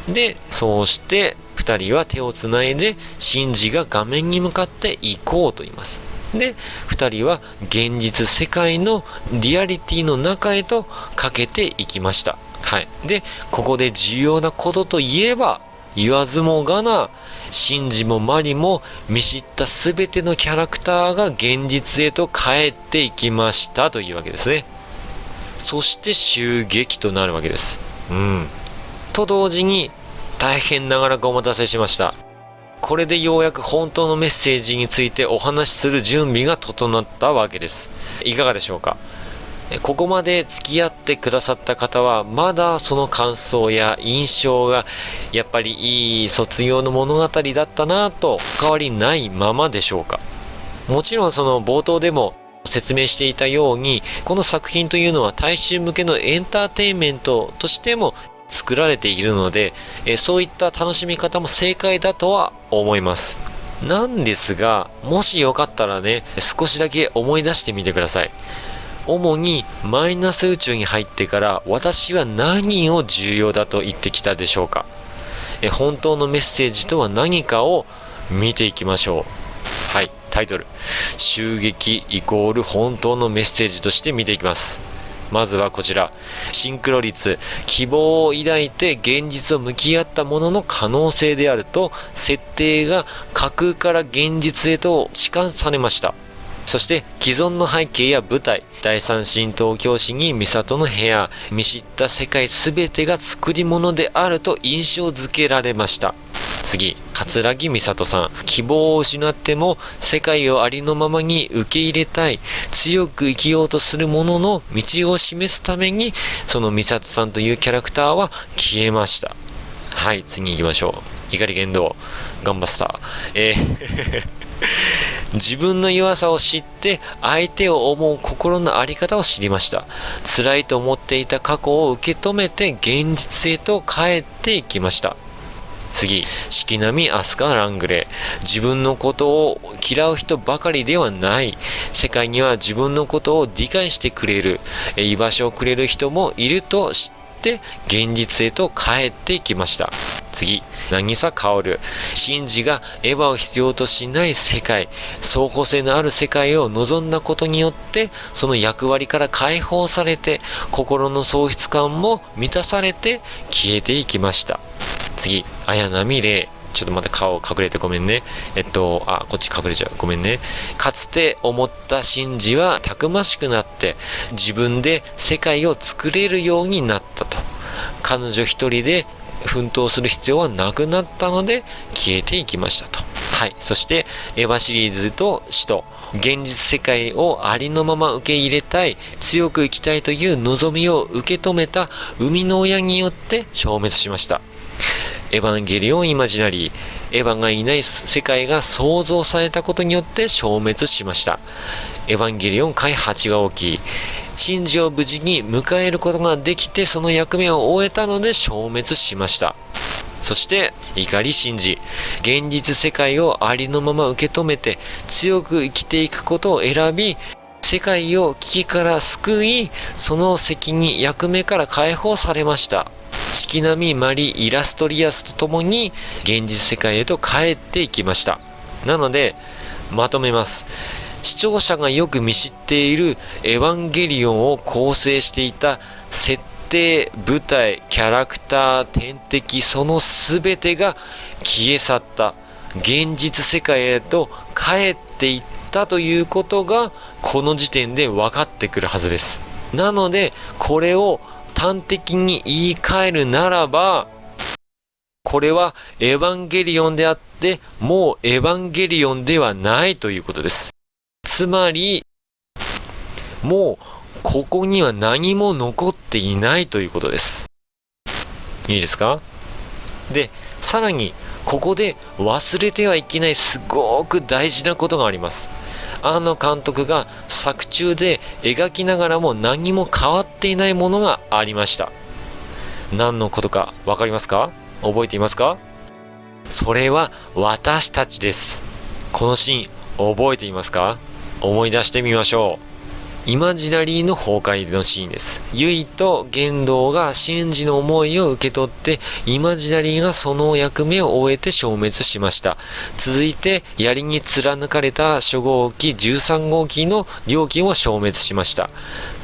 Speaker 1: で、そうして、二人は手をつないで、シンジが画面に向かって行こうと言います。で、二人は現実世界のリアリティの中へとかけていきました。はい。で、ここで重要なことといえば、言わずもがな、シンジもマリも見知ったすべてのキャラクターが現実へと帰っていきましたというわけですね。そして襲撃となるわけです。と同時に大変長らくお待たせしました。これでようやく本当のメッセージについてお話しする準備が整ったわけです。いかがでしょうか。ここまで付き合ってくださった方はまだその感想や印象がやっぱりいい卒業の物語だったなと変わりないままでしょうか。もちろんその冒頭でも説明していたように、この作品というのは大衆向けのエンターテインメントとしても作られているので、そういった楽しみ方も正解だとは思います。なんですが、もしよかったらね、少しだけ思い出してみてください。主にマイナス宇宙に入ってから私は何を重要だと言ってきたでしょうか。本当のメッセージとは何かを見ていきましょう。はい、タイトル。襲撃イコール本当のメッセージとして見ていきます。まずはこちら。シンクロ率、希望を抱いて現実を向き合ったものの可能性であると、設定が架空から現実へと置換されました。そして既存の背景や舞台、第三神道教師にミサトの部屋、見知った世界すべてが作り物であると印象づけられました。次、桂木美里さん。希望を失っても世界をありのままに受け入れたい、強く生きようとする者の道を示すために、その美里さんというキャラクターは消えました。はい、次行きましょう。怒り言動、ガンバスター。自分の弱さを知って相手を思う心の在り方を知りました。辛いと思っていた過去を受け止めて現実へと帰っていきました。次、四季並アスカ・ラングレー。自分のことを嫌う人ばかりではない。世界には自分のことを理解してくれる、居場所をくれる人もいると知って現実へと帰っていきました。次、渚薫。シンジがエヴァを必要としない世界、相互性のある世界を望んだことによって、その役割から解放されて、心の喪失感も満たされて消えていきました。次、綾波レイ。ちょっとまた顔隠れてごめんね。こっち隠れちゃう。ごめんね。かつて思ったシンジはたくましくなって、自分で世界を作れるようになったと。彼女一人で奮闘する必要はなくなったので消えていきましたと。はい。そしてエヴァシリーズと使徒、現実世界をありのまま受け入れたい、強く生きたいという望みを受け止めた生みの親によって消滅しました。エヴァンゲリオンイマジナリー、エヴァがいない世界が創造されたことによって消滅しました。エヴァンゲリオン回8が起き、シンジを無事に迎えることができてその役目を終えたので消滅しました。そして怒りシンジ、現実世界をありのまま受け止めて強く生きていくことを選び、世界を危機から救い、その責任役目から解放されました。式並みマリ・イラストリアスと共に現実世界へと帰っていきました。なのでまとめます。視聴者がよく見知っているエヴァンゲリオンを構成していた設定、舞台、キャラクター、天敵、その全てが消え去った、現実世界へと帰っていったということがこの時点で分かってくるはずです。なのでこれを端的に言い換えるならば、これはエヴァンゲリオンであってもうエヴァンゲリオンではないということです。つまりもうここには何も残っていないということです。いいですか？で、さらにここで忘れてはいけないすごく大事なことがあります。監督が作中で描きながらも何も変わっていないものがありました。何のことか分かりますか？覚えていますか？それは私たちです。このシーン覚えていますか？思い出してみましょう。イマジナリーの崩壊のシーンです。ユイとゲンドウがシンジの思いを受け取ってイマジナリーがその役目を終えて消滅しました。続いて槍に貫かれた初号機13号機の両機も消滅しました。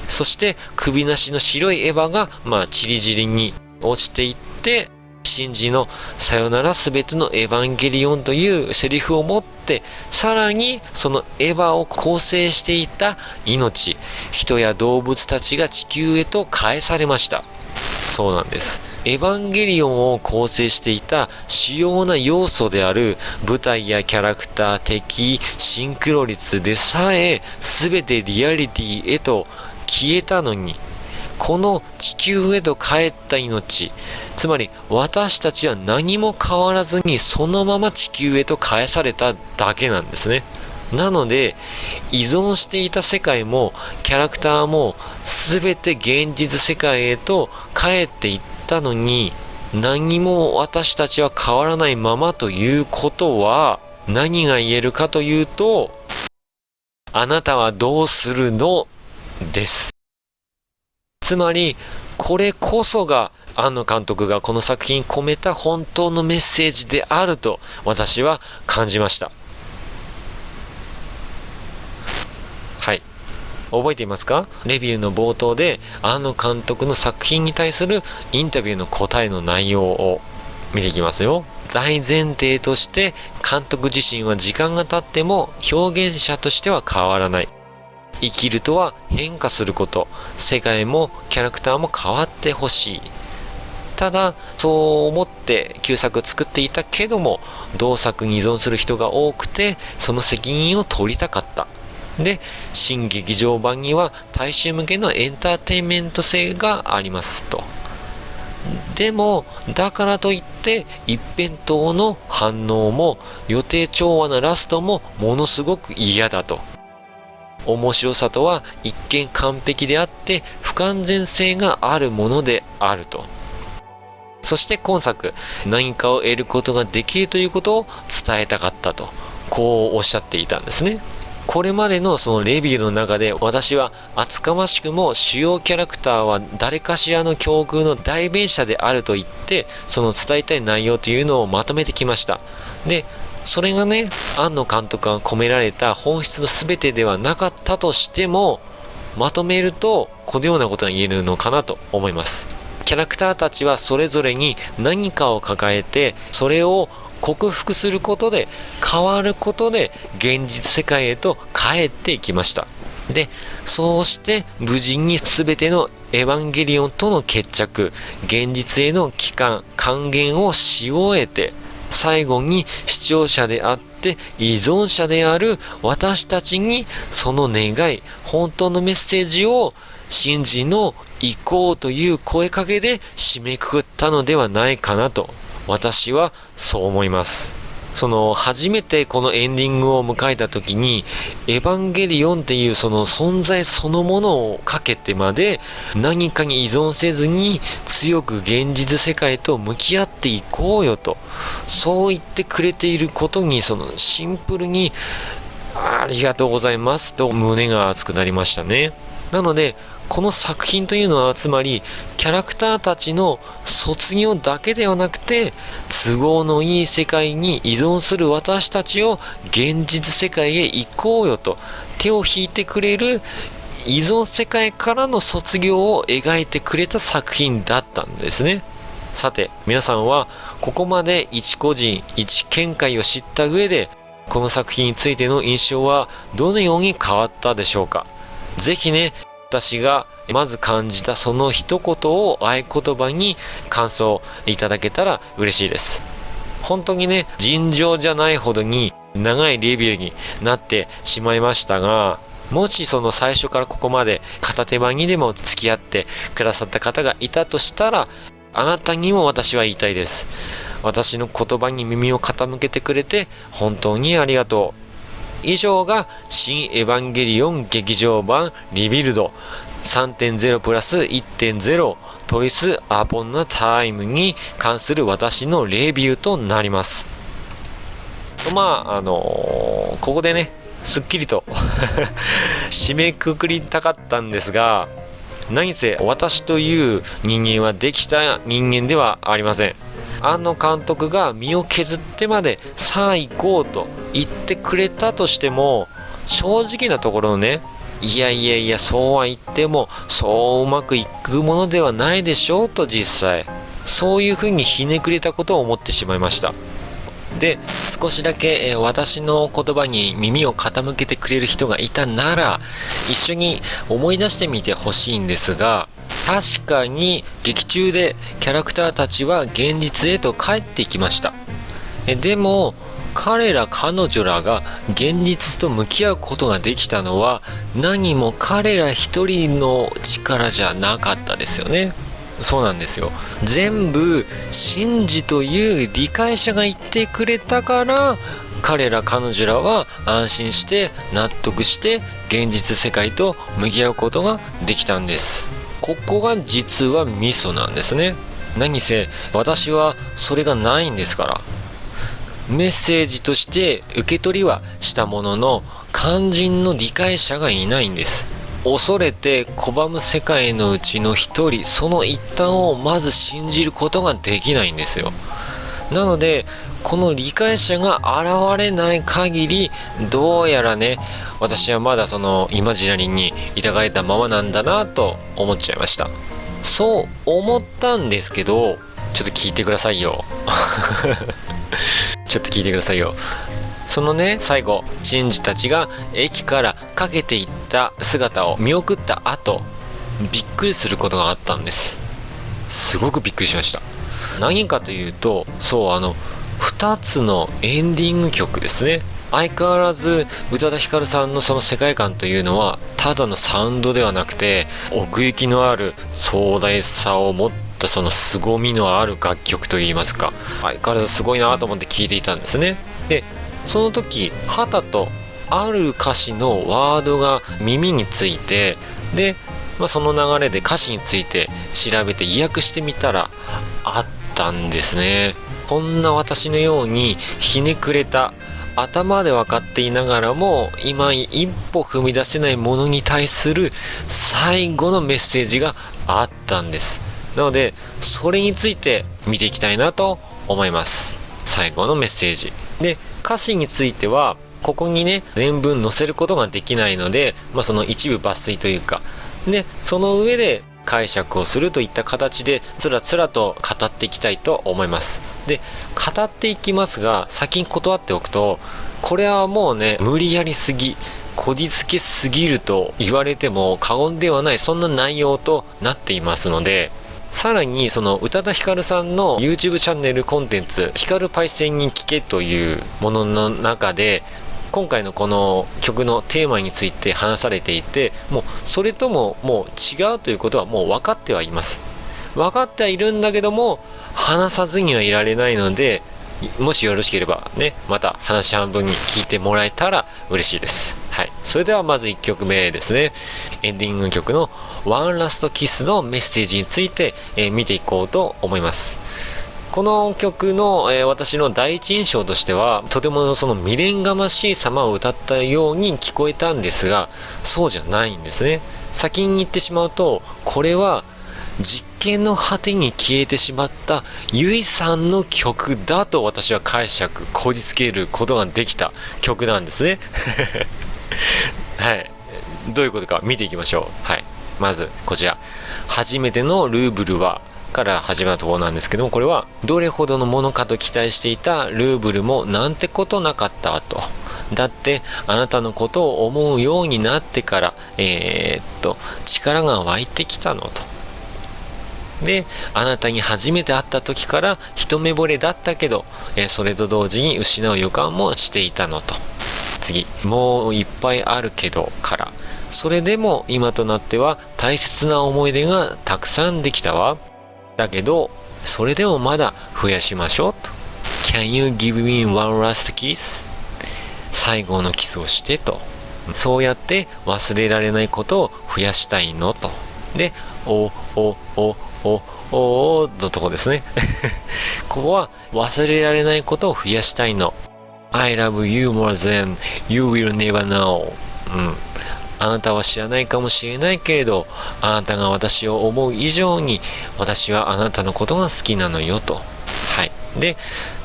Speaker 1: そして首なしの白いエヴァがチリジリに落ちていって、シンジのさよならすべてのエヴァンゲリオンというセリフを持って、さらにそのエヴァを構成していた命、人や動物たちが地球へと返されました。そうなんです。エヴァンゲリオンを構成していた主要な要素である舞台やキャラクター、敵、シンクロ率でさえ全てリアリティへと消えたのに、この地球へと帰った命、つまり私たちは何も変わらずにそのまま地球へと返されただけなんですね。なので依存していた世界もキャラクターも全て現実世界へと帰っていったのに、何も私たちは変わらないままということは何が言えるかというと、あなたはどうするのです。つまりこれこそが庵野監督がこの作品に込めた本当のメッセージであると私は感じました。はい、覚えていますか？レビューの冒頭で庵野監督の作品に対するインタビューの答えの内容を見ていきますよ。大前提として監督自身は時間が経っても表現者としては変わらない。生きるとは変化すること、世界もキャラクターも変わってほしい。ただそう思って旧作を作っていたけども、同作に依存する人が多くてその責任を取りたかった。で、新劇場版には大衆向けのエンターテインメント性がありますと。でもだからといって一辺倒の反応も予定調和なラストもものすごく嫌だと。面白さとは一見完璧であって不完全性があるものであると。そして今作、何かを得ることができるということを伝えたかったと、こうおっしゃっていたんですね。これまでのそのレビューの中で私は厚かましくも主要キャラクターは誰かしらの境遇の代弁者であると言って、その伝えたい内容というのをまとめてきました。で、それがね、庵野監督が込められた本質の全てではなかったとしても、まとめるとこのようなことが言えるのかなと思います。キャラクターたちはそれぞれに何かを抱えて、それを克服することで、変わることで現実世界へと帰っていきました。で、そうして無事に全てのエヴァンゲリオンとの決着、現実への還元をし終えて、最後に視聴者であって依存者である私たちにその願い、本当のメッセージをシンジの行こうという声かけで締めくくったのではないかなと、私はそう思います。初めてこのエンディングを迎えた時に、エヴァンゲリオンっていうその存在そのものをかけてまで何かに依存せずに強く現実世界と向き合っていこうよと、そう言ってくれていることに、シンプルにありがとうございますと胸が熱くなりましたね。なのでこの作品というのは、つまりキャラクターたちの卒業だけではなくて、都合のいい世界に依存する私たちを現実世界へ行こうよと手を引いてくれる、依存世界からの卒業を描いてくれた作品だったんですね。さて皆さんはここまで一個人一見解を知った上で、この作品についての印象はどのように変わったでしょうか。ぜひね、私がまず感じたその一言を合言葉に感想いただけたら嬉しいです。本当にね、尋常じゃないほどに長いレビューになってしまいましたが、もし最初からここまで片手間にでも付き合ってくださった方がいたとしたら、あなたにも私は言いたいです。私の言葉に耳を傾けてくれて本当にありがとう。以上が新エヴァンゲリオン劇場版リビルド 3.0 プラス 1.0 トリスアポンナタイムに関する私のレビューとなります。ここでね、すっきりと締めくくりたかったんですが、何せ私という人間はできた人間ではありません。監督が身を削ってまでさあ行こうと言ってくれたとしても、正直なところね、いやそうは言ってもそううまくいくものではないでしょうと、実際そういうふうにひねくれたことを思ってしまいました。で、少しだけ私の言葉に耳を傾けてくれる人がいたなら一緒に思い出してみてほしいんですが、確かに劇中でキャラクターたちは現実へと帰っていきました。でも彼女らが現実と向き合うことができたのは、何も彼ら一人の力じゃなかったですよね。そうなんですよ。全部シンジという理解者が言ってくれたから、彼女らは安心して納得して現実世界と向き合うことができたんです。ここが実はミソなんですね。何せ私はそれがないんですから。メッセージとして受け取りはしたものの、肝心の理解者がいないんです。恐れて拒む世界のうちの一人、その一端をまず信じることができないんですよ。なのでこの理解者が現れない限り、どうやらね、私はまだイマジナリーに抱えたままなんだなと思っちゃいました。そう思ったんですけど、ちょっと聞いてくださいよちょっと聞いてくださいよ。最後シンジたちが駅からかけていった姿を見送った後、びっくりすることがあったんです。すごくびっくりしました。何かというと、2つのエンディング曲ですね。相変わらず宇多田ヒカルさんのその世界観というのは、ただのサウンドではなくて、奥行きのある壮大さを持った凄みのある楽曲といいますか、相変わらずすごいなと思って聴いていたんですね。で、その時はたとある歌詞のワードが耳について、で、その流れで歌詞について調べて意訳してみたらあったんですね。こんな私のようにひねくれた、頭で分かっていながらも今一歩踏み出せないものに対する最後のメッセージがあったんです。なのでそれについて見ていきたいなと思います。最後のメッセージで、歌詞についてはここにね全文載せることができないので、その一部抜粋というかで、その上で解釈をするといった形でつらつらと語っていきたいと思います。で、語っていきますが、先に断っておくと、これはもうね、無理やりすぎ、こじつけすぎると言われても過言ではない、そんな内容となっていますので、さらにその宇多田ヒカルさんの YouTube チャンネルコンテンツ、ヒカルパイセンに聞けというものの中で、今回のこの曲のテーマについて話されていて、もうそれとももう違うということはもう分かってはいます。分かってはいるんだけども、話さずにはいられないので、もしよろしければね、また話半分に聞いてもらえたら嬉しいです。はい。それではまず1曲目ですね。エンディング曲のワンラストキスのメッセージについて、見ていこうと思います。この曲の、私の第一印象としては、とてもその未練がましい様を歌ったように聞こえたんですが、そうじゃないんですね。先に言ってしまうと、これは実験の果てに消えてしまったゆいさんの曲だと私は解釈、こじつけることができた曲なんですね。はい。どういうことか見ていきましょう。はい。まず、こちら。初めてのルーブルは、から始まるところなんですけども、これは、どれほどのものかと期待していたルーブルもなんてことなかったわと。だって、あなたのことを思うようになってから、力が湧いてきたのと。で、あなたに初めて会った時から一目惚れだったけど、それと同時に失う予感もしていたのと。次、もういっぱいあるけどから。それでも今となっては大切な思い出がたくさんできたわ。だけど、それでもまだ増やしましょうと。Can you give me one last kiss? 最後のキスをしてと。そうやって忘れられないことを増やしたいのと。で、おのとこですね。ここは忘れられないことを増やしたいの。I love you more than you will never know。あなたは知らないかもしれないけれど、あなたが私を思う以上に私はあなたのことが好きなのよと。はい。で、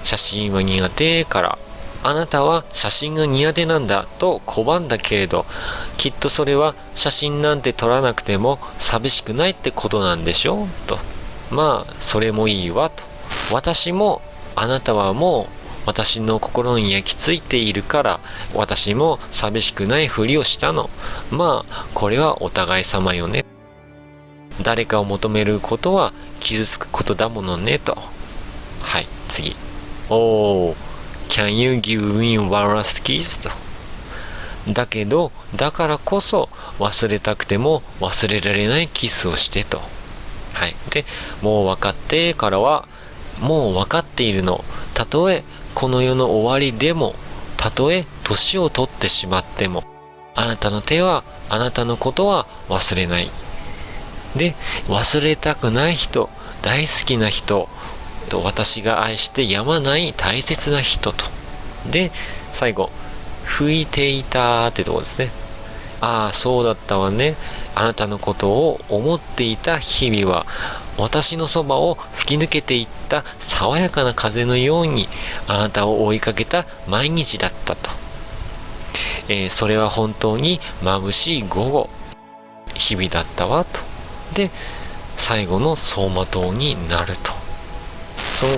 Speaker 1: 写真は苦手から。あなたは写真が苦手なんだと拒んだけれど、きっとそれは写真なんて撮らなくても寂しくないってことなんでしょと。まあ、それもいいわと。私もあなたはもう私の心に焼き付いているから、私も寂しくないふりをしたの。まあ、これはお互い様よね。誰かを求めることは傷つくことだものねと。はい、次。Can you give me one last kiss? と。だけど、だからこそ忘れたくても忘れられないキスをしてと。はい。で、もう分かってからは、もう分かっているの。たとえこの世の終わりでも、たとえ年を取ってしまっても、あなたの手は、あなたのことは忘れない。で、忘れたくない人、大好きな人、私が愛してやまない大切な人と。で、最後、吹いていたってとこですね。ああ、そうだったわね。あなたのことを思っていた日々は、私のそばを吹き抜けていった爽やかな風のように、あなたを追いかけた毎日だったと。それは本当に眩しい午後、日々だったわと。で、最後の走馬灯になると。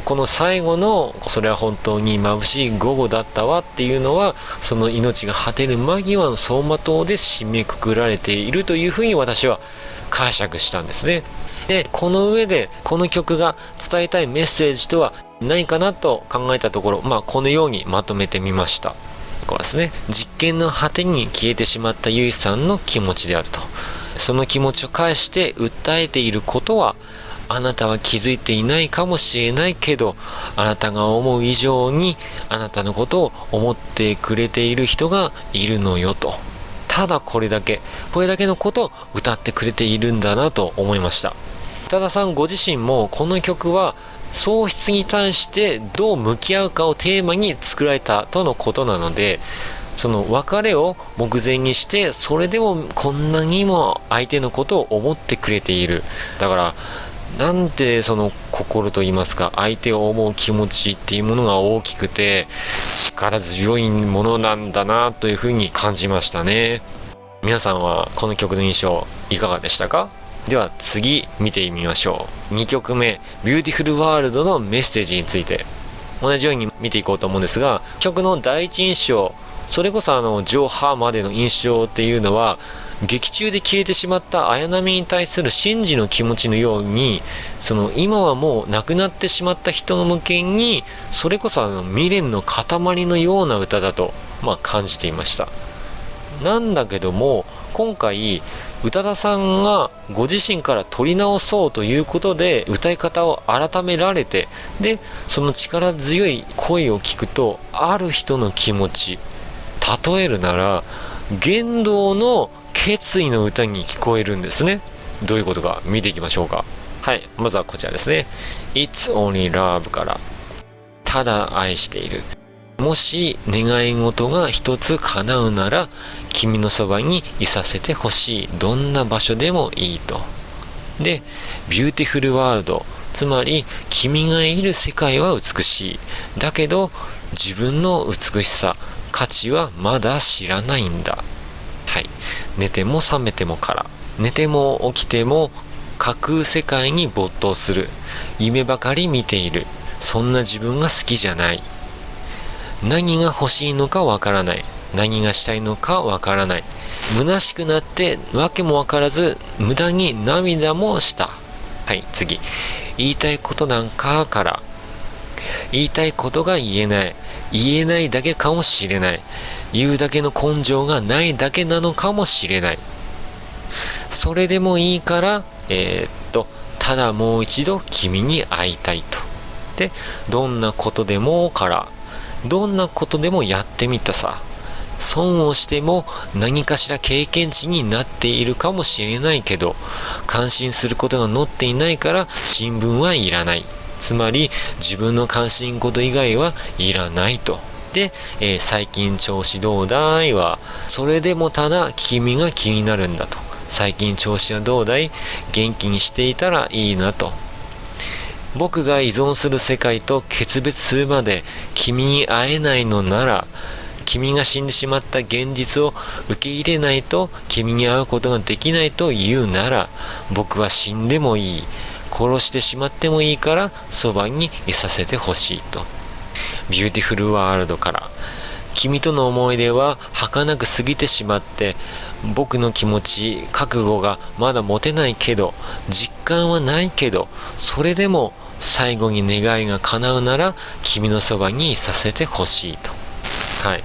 Speaker 1: この最後の、それは本当に眩しい午後だったわっていうのは、その命が果てる間際の走馬灯で締めくくられているというふうに私は解釈したんですね。で、この上でこの曲が伝えたいメッセージとは何かなと考えたところ、このようにまとめてみました。これですね、実験の果てに消えてしまったゆいさんの気持ちであると。その気持ちを返して訴えていることは、あなたは気づいていないかもしれないけど、あなたが思う以上にあなたのことを思ってくれている人がいるのよと。ただこれだけのことを歌ってくれているんだなと思いました。宇多田さんご自身もこの曲は喪失に対してどう向き合うかをテーマに作られたとのことなので、その別れを目前にして、それでもこんなにも相手のことを思ってくれている。だからなんてその心と言いますか、相手を思う気持ちっていうものが大きくて力強いものなんだなというふうに感じましたね。皆さんはこの曲の印象いかがでしたか？では次見てみましょう。2曲目、ビューティフルワールドのメッセージについて。同じように見ていこうと思うんですが、曲の第一印象、それこそジョー・ハーまでの印象っていうのは、劇中で消えてしまった綾波に対するシンジの気持ちのように、今はもう亡くなってしまった人向けに、それこそ未練の塊のような歌だと、感じていました。なんだけども、今回宇多田さんがご自身から取り直そうということで歌い方を改められて、でその力強い声を聞くと、ある人の気持ち、例えるなら言動の決意の歌に聞こえるんですね。どういうことか見ていきましょうか。はい、まずはこちらですね。 It's only love から、ただ愛している。もし願い事が一つ叶うなら、君のそばにいさせてほしい。どんな場所でもいいと。で、ビューティフルワールド、つまり君がいる世界は美しい。だけど自分の美しさ、価値はまだ知らないんだ。はい。寝ても覚めてもから。寝ても起きても架空世界に没頭する。夢ばかり見ている。そんな自分が好きじゃない。何が欲しいのかわからない。何がしたいのかわからない。虚しくなって訳もわからず、無駄に涙もした。はい、次。言いたいことなんかから。言いたいことが言えない。言えないだけかもしれない。言うだけの根性がないだけなのかもしれない。それでもいいから、ただもう一度君に会いたいと。で、どんなことでもから、どんなことでもやってみたさ。損をしても何かしら経験値になっているかもしれないけど、感心することが載っていないから新聞はいらない。つまり自分の関心事以外はいらないと。で、最近調子どうだいは、それでもただ君が気になるんだと。最近調子はどうだい？元気にしていたらいいなと。僕が依存する世界と決別するまで君に会えないのなら、君が死んでしまった現実を受け入れないと君に会うことができないと言うなら、僕は死んでもいい。殺してしまってもいいからそばにいさせてほしいと。ビューティフルワールドから、君との思い出は儚く過ぎてしまって、僕の気持ち、覚悟がまだ持てないけど、実感はないけど、それでも最後に願いが叶うなら君のそばにいさせてほしいと。はい。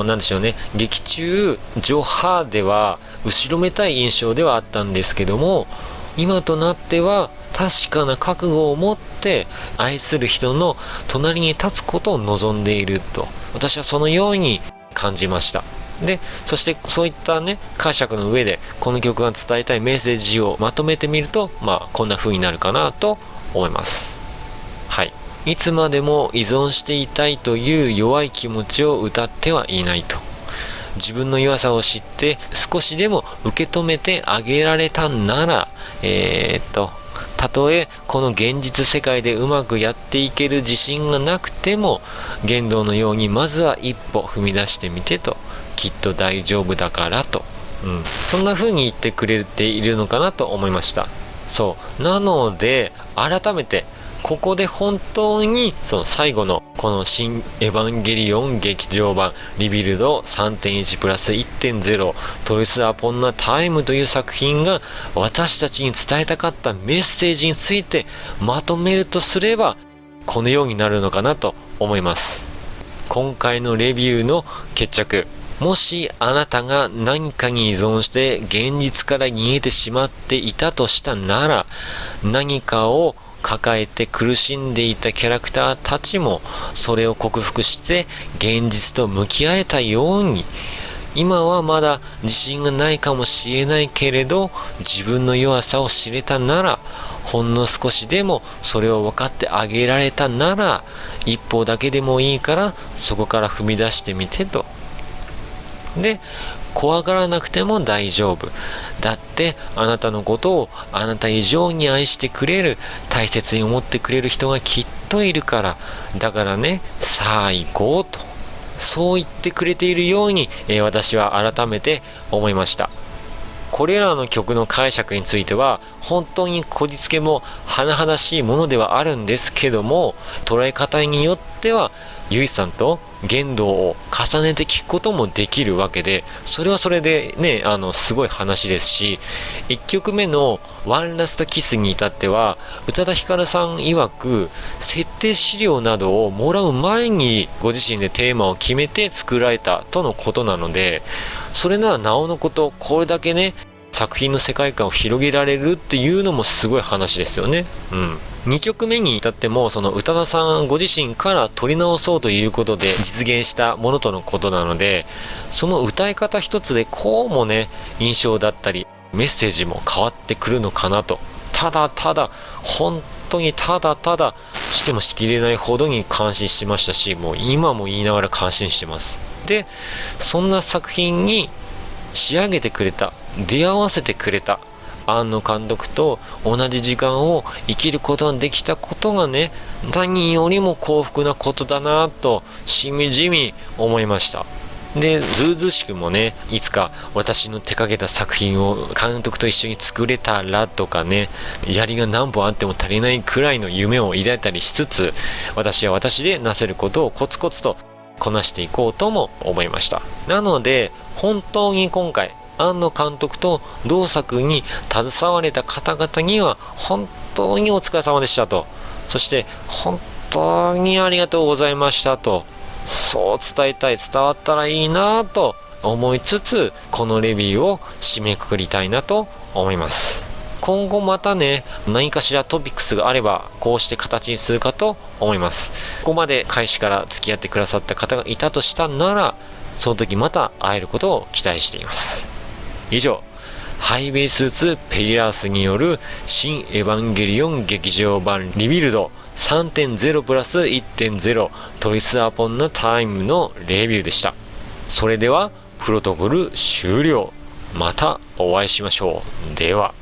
Speaker 1: なんでしょうね、劇中ジョハでは後ろめたい印象ではあったんですけども、今となっては確かな覚悟を持って愛する人の隣に立つことを望んでいると、私はそのように感じました。で、そしてそういったね、解釈の上でこの曲が伝えたいメッセージをまとめてみると、こんな風になるかなと思います。はい。いつまでも依存していたいという弱い気持ちを歌ってはいないと。自分の弱さを知って少しでも受け止めてあげられたなら、たとえこの現実世界でうまくやっていける自信がなくても、言動のようにまずは一歩踏み出してみてと、きっと大丈夫だからと、そんな風に言ってくれているのかなと思いました。そうなので、改めてここで本当にその最後のこの新エヴァンゲリオン劇場版リビルド 3.1 プラス 1.0 トイスアポンナタイムという作品が私たちに伝えたかったメッセージについてまとめるとすれば、このようになるのかなと思います。今回のレビューの決着、もしあなたが何かに依存して現実から逃げてしまっていたとしたなら、何かを抱えて苦しんでいたキャラクターたちもそれを克服して現実と向き合えたように、今はまだ自信がないかもしれないけれど、自分の弱さを知れたなら、ほんの少しでもそれを分かってあげられたなら、一歩だけでもいいからそこから踏み出してみてと。で、怖がらなくても大丈夫だって、あなたのことをあなた以上に愛してくれる、大切に思ってくれる人がきっといるから、だからね、さあ行こうと、そう言ってくれているように、私は改めて思いました。これらの曲の解釈については本当にこじつけも甚だしいものではあるんですけども、捉え方によってはゆいさんと言動を重ねて聞くこともできるわけで、それはそれでね、すごい話ですし、1曲目のワンラストキスに至っては宇多田ヒカルさん曰く設定資料などをもらう前にご自身でテーマを決めて作られたとのことなので、それならなおのこと、これだけね作品の世界観を広げられるっていうのもすごい話ですよね。2曲目に至ってもその宇多田さんご自身から撮り直そうということで実現したものとのことなので、その歌い方一つでこうもね印象だったりメッセージも変わってくるのかなと、ただ本当にただしてもしきれないほどに感心しましたし、もう今も言いながら感心してます。でそんな作品に仕上げてくれた、出会わせてくれた庵野監督と同じ時間を生きることができたことがね、何よりも幸福なことだなとしみじみ思いました。でずうずうしくもね、いつか私の手掛けた作品を監督と一緒に作れたらとかね、槍が何本あっても足りないくらいの夢を抱いたりしつつ、私は私でなせることをコツコツとこなしていこうとも思いました。なので本当に今回庵野監督と同作に携われた方々には本当にお疲れ様でしたと、そして本当にありがとうございましたと、そう伝えたい、伝わったらいいなと思いつつ、このレビューを締めくくりたいなと思います。今後またね、何かしらトピックスがあればこうして形にするかと思います。ここまで開始から付き合ってくださった方がいたとしたなら、その時また会えることを期待しています。以上、ハイウェイスーツペリラースによる新エヴァンゲリオン劇場版リビルド 3.0 プラス 1.0 トイスアポンナタイムのレビューでした。それではプロトコル終了。またお会いしましょう。では。